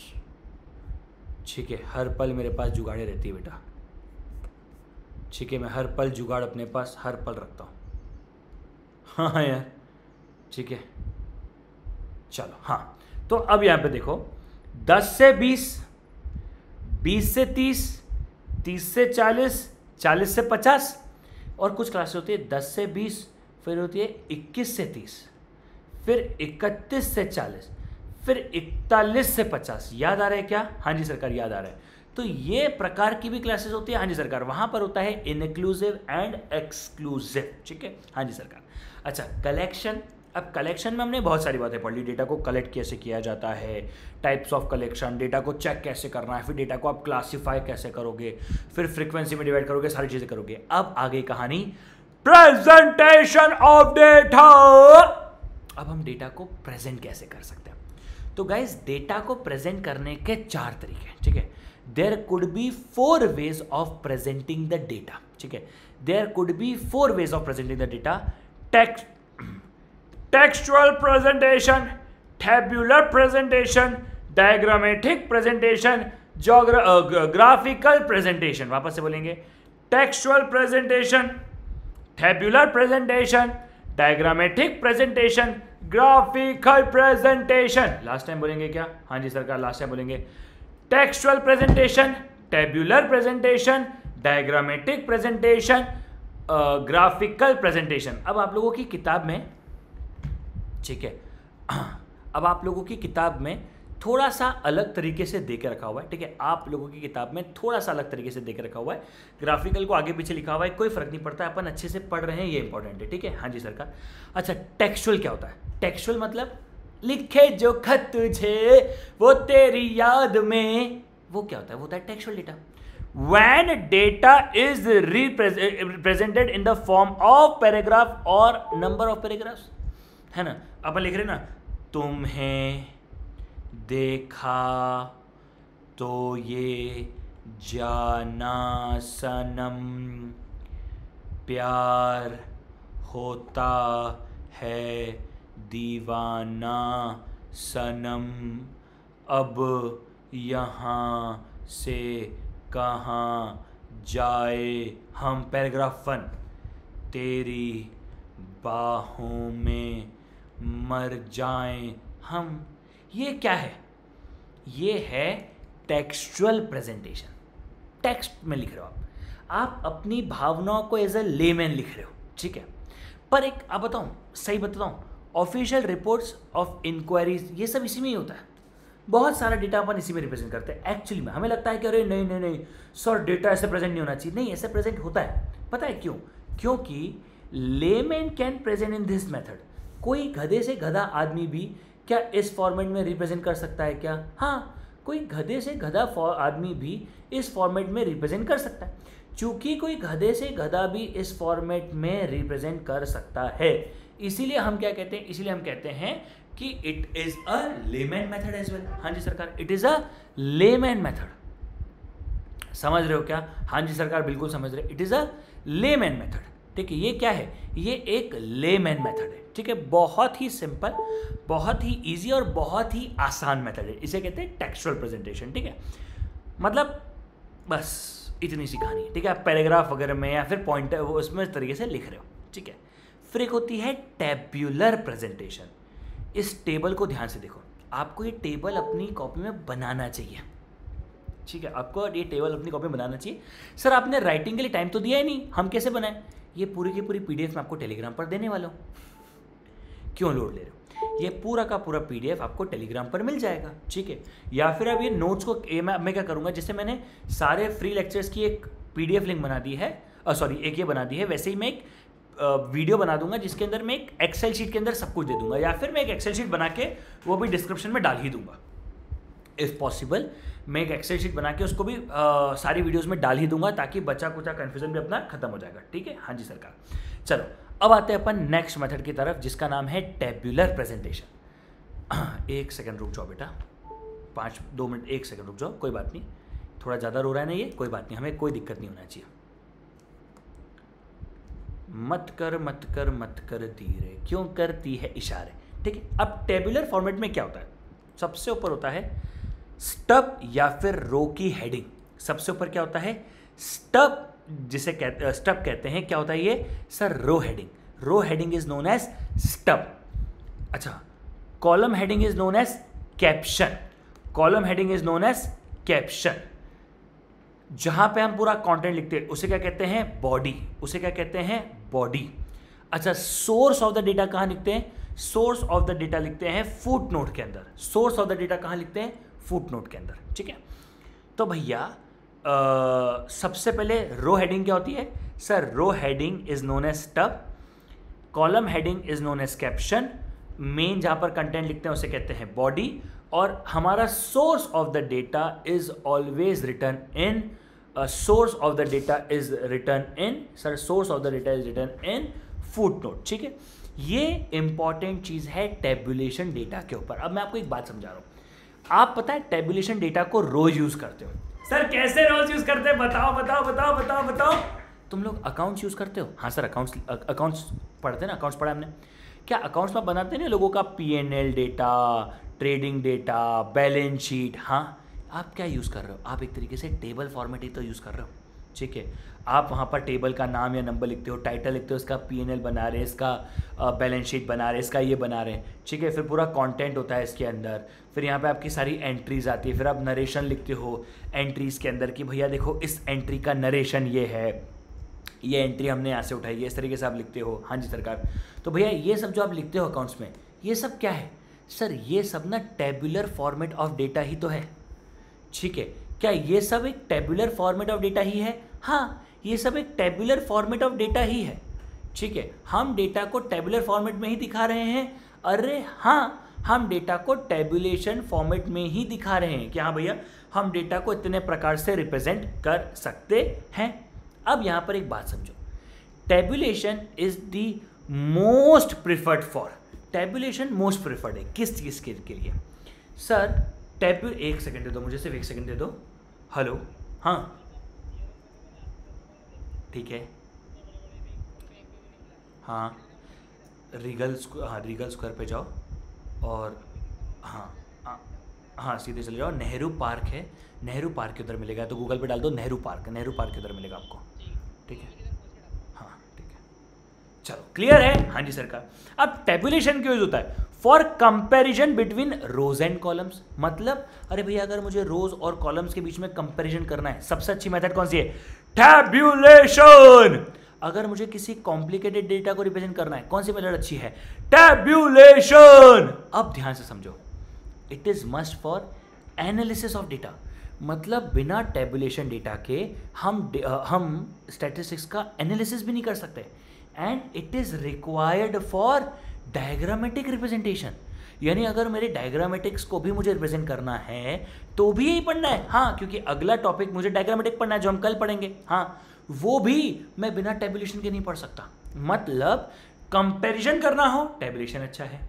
ठीक है। हर पल मेरे पास जुगाड़े रहती है बेटा, ठीक है। मैं हर पल जुगाड़ अपने पास हर पल रखता हूँ। हाँ यार, ठीक है। चलो हाँ, तो अब यहाँ पे देखो 10 से 20, 20 से 30, 30 से 40, 40 से 50। और कुछ क्लासेस होती है 10 से 20, फिर होती है 21 से 30, फिर 31 से 40, फिर 41 से 50। याद आ रहा है क्या? हाँ जी सरकार याद आ रहा है। तो ये प्रकार की भी क्लासेस होती है, हाँ जी सरकार। वहां पर होता है इनक्लूसिव एंड एक्सक्लूसिव, ठीक है। हाँ जी सरकार। अच्छा कलेक्शन। अब कलेक्शन में हमने बहुत सारी बातें पढ़ ली। डेटा को कलेक्ट कैसे किया जाता है, टाइप्स ऑफ कलेक्शन, डेटा को चेक कैसे करना है, फिर डेटा को आप क्लासीफाई कैसे करोगे, फिर फ्रीक्वेंसी में डिवाइड करोगे, सारी चीजें करोगे। अब आगे कहानी प्रेजेंटेशन ऑफ डेटा। अब हम डेटा को प्रेजेंट कैसे कर सकते हैं? तो गाइज डेटा को प्रेजेंट करने के 4 तरीके हैं, ठीक है। There could be 4 ways of presenting the data, ठीक है, there could be 4 ways of presenting the data. Textual presentation, tabular presentation, diagrammatic presentation, graphical presentation. वापस से बोलेंगे, textual presentation, tabular presentation, diagrammatic presentation, graphical presentation. Last time बोलेंगे क्या? हाँ जी सरकार, लास्ट टाइम बोलेंगे textual presentation, tabular presentation, diagrammatic presentation, graphical presentation. अब आप लोगों की किताब में, ठीक है, अब आप लोगों की किताब में थोड़ा सा अलग तरीके से दे के रखा हुआ है, ठीक है, आप लोगों की किताब में थोड़ा सा अलग तरीके से दे के रखा हुआ है। ग्राफिकल को आगे पीछे लिखा हुआ है, कोई फर्क नहीं पड़ता, अपन अच्छे से पढ़ रहे हैं, ये इंपॉर्टेंट है, ठीक है। हाँ जी सरकार। अच्छा, टेक्सचुअल क्या होता है? टेक्सचुअल मतलब लिखे जो खत तुझे वो तेरी याद में, वो क्या होता है? वो होता है textual data. When data is represented in the form of paragraph or number of paragraphs, है ना, अपन लिख रहे ना, तुम्हें देखा तो ये जाना सनम, प्यार होता है दीवाना सनम, अब यहाँ से कहाँ जाए हम। पैराग्राफ 1, तेरी बाहों में मर जाएं हम। ये क्या है? ये है टेक्सचुअल प्रेजेंटेशन। टेक्स्ट में लिख रहे हो आप अपनी भावनाओं को एज अ लेमैन लिख रहे हो, ठीक है। पर एक आप बताऊं, सही बताऊं, ऑफिशियल रिपोर्ट्स ऑफ इंक्वायरीज ये सब इसी में ही होता है। बहुत सारा डेटा अपन इसी में रिप्रेजेंट करते हैं। एक्चुअली में हमें लगता है कि अरे नहीं नहीं नहीं सर, डेटा ऐसे प्रेजेंट नहीं होना चाहिए। नहीं, ऐसे प्रेजेंट होता है। पता है क्यों? क्योंकि layman can present in this method. कोई गधे से गधा आदमी भी क्या इस फॉर्मेट में रिप्रेजेंट कर सकता है क्या? हाँ, कोई गधे से गधा आदमी भी इस फॉर्मेट में रिप्रेजेंट कर सकता है। चूंकि कोई गधे से गधा भी इस फॉर्मेट में रिप्रेजेंट कर सकता है, इसीलिए हम क्या कहते हैं? इसीलिए हम कहते हैं कि it is a layman method as well. हाँ जी सरकार, it is a layman method. समझ रहे हो क्या? हाँ जी सरकार, बिल्कुल समझ रहे। It is a layman method, ठीक है। ये क्या है? ये एक लेमैन मेथड है, ठीक है। बहुत ही सिंपल, बहुत ही इजी और बहुत ही आसान मेथड है। इसे कहते हैं टेक्सचुअल प्रेजेंटेशन, ठीक है। मतलब बस इतनी सी कहानी, ठीक है। आप पैराग्राफ वगैरह में या फिर पॉइंट उसमें इस तरीके से लिख रहे हो, ठीक है। फिर एक होती है टैब्यूलर प्रेजेंटेशन। इस टेबल को ध्यान से देखो, आपको ये टेबल अपनी कॉपी में बनाना चाहिए, ठीक है। आपको ये टेबल अपनी कॉपी में बनाना चाहिए। सर आपने राइटिंग के लिए टाइम तो दिया ही नहीं, हम कैसे बनाएं? ये पूरी की पूरी पीडीएफ मैं आपको टेलीग्राम पर देने वाला हूँ। क्यों लोड ले रहे हो? ये पूरा का पूरा पीडीएफ आपको टेलीग्राम पर मिल जाएगा, ठीक है। या फिर अब ये नोट्स को मैं क्या करूँगा, जैसे मैंने सारे फ्री लेक्चर्स की एक पीडीएफ लिंक बना दी है, एक ये बना दी है, वैसे ही मैं एक वीडियो बना दूंगा जिसके अंदर मैं एक एक्सेल शीट के अंदर सब कुछ दे दूंगा, या फिर मैं एक एक्सेल शीट बना के वो भी डिस्क्रिप्शन में डाल ही दूंगा। इफ़ पॉसिबल मैं एक एक्सेल शीट बना के उसको भी सारी वीडियोस में डाल ही दूंगा, ताकि बचा कुचा कन्फ्यूजन भी अपना खत्म हो जाएगा, ठीक है। हाँ जी सरकार। चलो अब आते हैं अपन नेक्स्ट मेथड की तरफ, जिसका नाम है टैब्यूलर प्रेजेंटेशन। एक सेकंड रुक जाओ बेटा, 2 मिनट 1 सेकंड रुक जाओ, कोई बात नहीं, थोड़ा ज़्यादा रो रहा है ना ये, कोई बात नहीं, हमें कोई दिक्कत नहीं होना चाहिए। मत कर धीरे, क्यों करती है इशारे, ठीक है। अब टेबुलर फॉर्मेट में क्या होता है? सबसे ऊपर होता है स्टब या फिर रो की हेडिंग। सबसे ऊपर क्या होता है? स्टब, जिसे स्टब कहते हैं। क्या होता है ये? Sir row heading. Row heading is known as stub. अच्छा, column heading is known as caption. Column heading is known as caption. जहां पे हम पूरा कंटेंट लिखते हैं उसे क्या कहते हैं? बॉडी। उसे क्या कहते हैं? बॉडी। अच्छा, सोर्स ऑफ द डेटा कहां लिखते हैं? सोर्स ऑफ द डेटा लिखते हैं फुट नोट के अंदर। सोर्स ऑफ द डेटा कहां लिखते हैं? फुट नोट के अंदर, ठीक है। तो भैया सबसे पहले रो हेडिंग क्या होती है? Sir row heading is known as stub, column heading is known as caption, main जहां पर कंटेंट लिखते हैं उसे कहते हैं बॉडी, और हमारा source of the data is always return in source of the data is return in, sir source of the data is return in foot note, ठीक है। ये इंपॉर्टेंट चीज है टेबुलेशन डेटा के ऊपर। अब मैं आपको एक बात समझा रहा हूं। आप पता है टेबुलेशन डेटा को रोज यूज करते हो। सर कैसे रोज यूज करते हैं? बताओ बताओ बताओ बताओ बताओ। तुम लोग अकाउंट्स यूज़ करते हो? हाँ सर, अकाउंट्स पढ़ते हैं ना, अकाउंट्स पढ़ा हमने। क्या अकाउंट्स में बनाते हैं ना लोगों का P&L data, trading data, balance sheet? हाँ, आप क्या यूज़ कर रहे हो? आप एक तरीके से टेबल फॉर्मेट ही तो यूज़ कर रहे हो, ठीक है। आप वहाँ पर टेबल का नाम या नंबर लिखते हो, टाइटल लिखते हो, इसका P&L बना रहे हैं, इसका बैलेंस शीट बना रहे हैं, इसका ये बना रहे हैं, ठीक है। फिर पूरा कंटेंट होता है इसके अंदर, फिर यहाँ पे आपकी सारी एंट्रीज आती है, फिर आप नरेशन लिखते हो एंट्रीज के अंदर कि भैया देखो इस एंट्री का नरेशन ये है, ये एंट्री हमने यहाँ से उठाई है, इस तरीके से आप लिखते हो। हाँ जी सरकार। तो भैया ये सब जो आप लिखते हो अकाउंट्स में, ये सब क्या है सर? ये सब ना टेबुलर फॉर्मेट ऑफ डेटा ही तो है, ठीक है। क्या ये सब एक टेबुलर फॉर्मेट ऑफ डेटा ही है? हाँ, ये सब एक टेबुलर फॉर्मेट ऑफ डेटा ही है, ठीक है। हम डेटा को टेबुलर फॉर्मेट में ही दिखा रहे हैं। अरे हाँ, हम डेटा को टेबुलेशन फॉर्मेट में ही दिखा रहे हैं कि हाँ भैया हम डेटा को इतने प्रकार से रिप्रेजेंट कर सकते हैं। अब यहाँ पर एक बात समझो, tabulation is the most preferred for, tabulation most preferred है किस चीज़ के लिए सर? एक सेकंड दे दो मुझे, सिर्फ एक सेकंड दे दो। हेलो, हाँ ठीक है, हाँ रीगल स्क्वायर पे जाओ और हाँ सीधे चले जाओ, नेहरू पार्क है, नेहरू पार्क के उधर मिलेगा, तो गूगल पे डाल दो नेहरू पार्क के उधर मिलेगा आपको, ठीक है। हाँ ठीक है, चलो क्लियर है? हाँ जी सरकार। अब टेबुलेशन क्यों यूज होता है? For comparison between rows and columns. मतलब अरे भैया अगर मुझे रोज और कॉलम्स के बीच में कंपैरिजन करना है, सबसे अच्छी मेथड कौन सी है? टैब्यूलेशन। अगर मुझे किसी कॉम्प्लिकेटेड डेटा को रिप्रेजेंट करना है, कौन सी मेथड अच्छी है? टैब्यूलेशन। अब ध्यान से समझो, it is must for analysis of data. मतलब बिना टैबुलेशन डेटा के हम स्टैटिस्टिक्स का एनालिसिस भी नहीं कर सकते। And it is required for diagrammatic representation. यानी अगर मेरे डायग्रामेटिक्स को भी मुझे रिप्रेजेंट करना है तो भी यही पढ़ना है। हाँ, क्योंकि अगला टॉपिक मुझे डायग्रामेटिक पढ़ना है जो हम कल पढ़ेंगे। हाँ, वो भी मैं बिना टैबुलेशन के नहीं पढ़ सकता। मतलब कंपैरिजन करना हो, टैबुलेशन अच्छा है।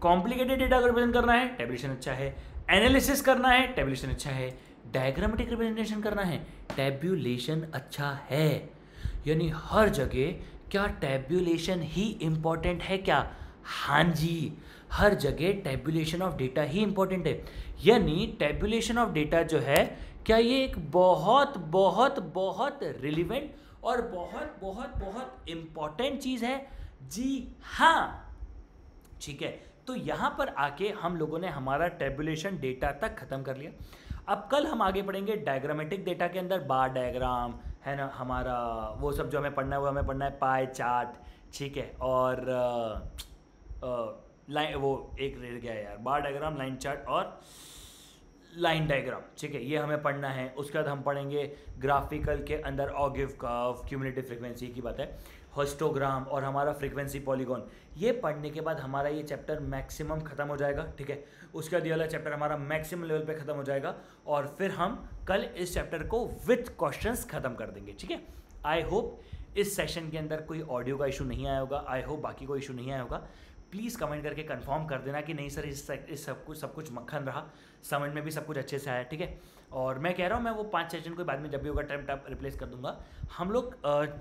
कॉम्प्लिकेटेड डेटा को रिप्रेजेंट करना है, टैबुलेशन अच्छा है। एनालिसिस करना है, टैबुलेशन अच्छा है। डायग्रामेटिक रिप्रेजेंटेशन करना है, टैबुलेशन अच्छा है। यानी हर जगह क्या टैबुलेशन ही इंपॉर्टेंट है क्या? हाँ जी, हर जगह tabulation of data he important है। यानी टैबुलेशन ऑफ डेटा जो है, क्या ये एक बहुत बहुत बहुत रिलेवेंट और बहुत बहुत बहुत इंपॉर्टेंट चीज है? जी हाँ, ठीक है। तो यहां पर आके हम लोगों ने हमारा टैबुलेशन डेटा तक खत्म कर लिया। अब कल हम आगे पढ़ेंगे डायग्रामेटिक डेटा के अंदर बार डायग्राम है ना, हमारा वो सब जो हमें पढ़ना है, वो हमें पढ़ना है पाई चार्ट, ठीक है। और लाइन, वो एक रह गया यार, बार डायग्राम, लाइन चार्ट और लाइन डायग्राम, ठीक है, ये हमें पढ़ना है। उसके बाद हम पढ़ेंगे ग्राफिकल के अंदर ऑगिव कर्व, क्यूमुलेटिव फ्रीक्वेंसी की बात है, हिस्टोग्राम और हमारा फ्रीक्वेंसी पॉलीगॉन। ये पढ़ने के बाद हमारा ये चैप्टर मैक्सिमम खत्म हो जाएगा, ठीक है। उसके बाद ये वाला चैप्टर हमारा मैक्सिमम लेवल पे खत्म हो जाएगा और फिर हम कल इस चैप्टर को विथ क्वेश्चंस खत्म कर देंगे, ठीक है। आई होप इस सेशन के अंदर कोई ऑडियो का इशू नहीं आया होगा, आई होप बाकी कोई इशू नहीं आया होगा। प्लीज़ कमेंट करके कंफर्म कर देना कि नहीं सर इस सब कुछ मक्खन रहा, समझ में भी सब कुछ अच्छे से आया, ठीक है। और मैं कह रहा हूँ मैं वो 5 सेशन को बाद में जब भी होगा टाइम रिप्लेस कर दूंगा। हम लोग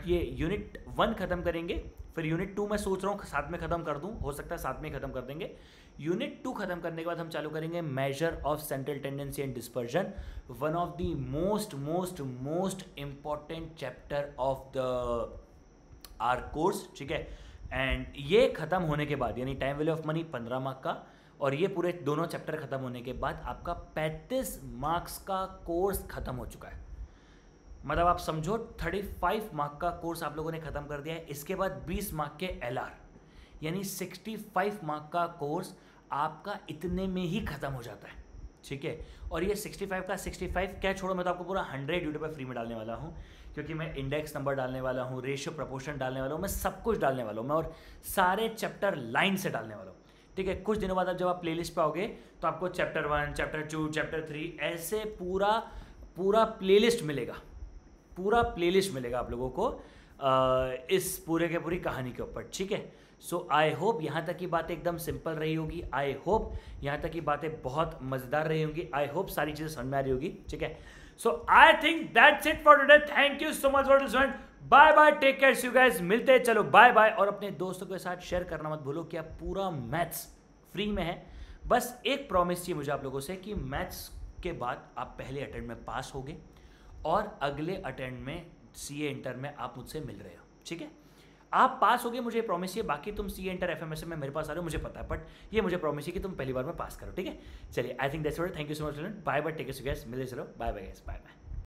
ये यूनिट 1 खत्म करेंगे, फिर यूनिट 2 मैं सोच रहा हूँ साथ में खत्म कर दूँ, हो सकता है साथ में खत्म कर देंगे। यूनिट 2 खत्म करने के बाद हम चालू करेंगे measure of central tendency and dispersion, one of the most important chapter of the our course, ठीक है। एंड ये खत्म होने के बाद यानी time value of money 15 mark का, और ये पूरे दोनों चैप्टर खत्म होने के बाद आपका 35 मार्क्स का कोर्स खत्म हो चुका है। मतलब आप समझो 35 मार्क का कोर्स आप लोगों ने खत्म कर दिया है। इसके बाद 20 मार्क के LR, यानी 65 मार्क का कोर्स आपका इतने में ही खत्म हो जाता है, ठीक है। और ये 65 का 65 क्या छोड़ो, मैं तो आपको पूरा 100 यूट्यूब पर फ्री में डालने वाला हूँ, क्योंकि मैं इंडेक्स नंबर डालने वाला हूँ, रेशियो प्रोपोर्शन डालने वाला हूँ, मैं सब कुछ डालने वाला हूँ मैं, और सारे चैप्टर लाइन से डालने वाला हूँ, ठीक है। कुछ दिनों बाद जब आप प्लेलिस्ट पे आओगे तो आपको चैप्टर 1, चैप्टर 2, चैप्टर 3 ऐसे पूरा प्लेलिस्ट मिलेगा, पूरा प्लेलिस्ट मिलेगा आप लोगों को इस पूरे के पूरी कहानी के ऊपर, ठीक है। सो आई होप यहाँ तक की बातें एकदम सिंपल रही होगी, आई होप यहाँ तक की बातें बहुत मज़ेदार रही होंगी, आई होप सारी चीज़ें समझ में आ रही होगी, ठीक है। So I think that's it for today. Thank you so much for listening. Bye bye, take care, see you guys, मिलते हैं, चलो बाय बाय। और अपने दोस्तों के साथ शेयर करना मत भूलो कि आप पूरा मैथ्स फ्री में है। बस एक प्रॉमिस चाहिए मुझे आप लोगों से कि मैथ्स के बाद आप पहले अटेम्प्ट में पास होगे और अगले अटेम्प्ट में सीए इंटर में आप मुझसे मिल रहे हो, ठीक है? आप पास होगे, मुझे प्रॉमिस है। बाकी तुम सीए इंटर एफएमएस में मेरे पास आ रहे हो, मुझे पता है, बट ये मुझे प्रॉमिस है कि तुम पहली बार में पास करो, ठीक है? चलिए, I think that's it. Thank you so much, bye bye, take care, मिले, चलो bye bye guys, bye bye.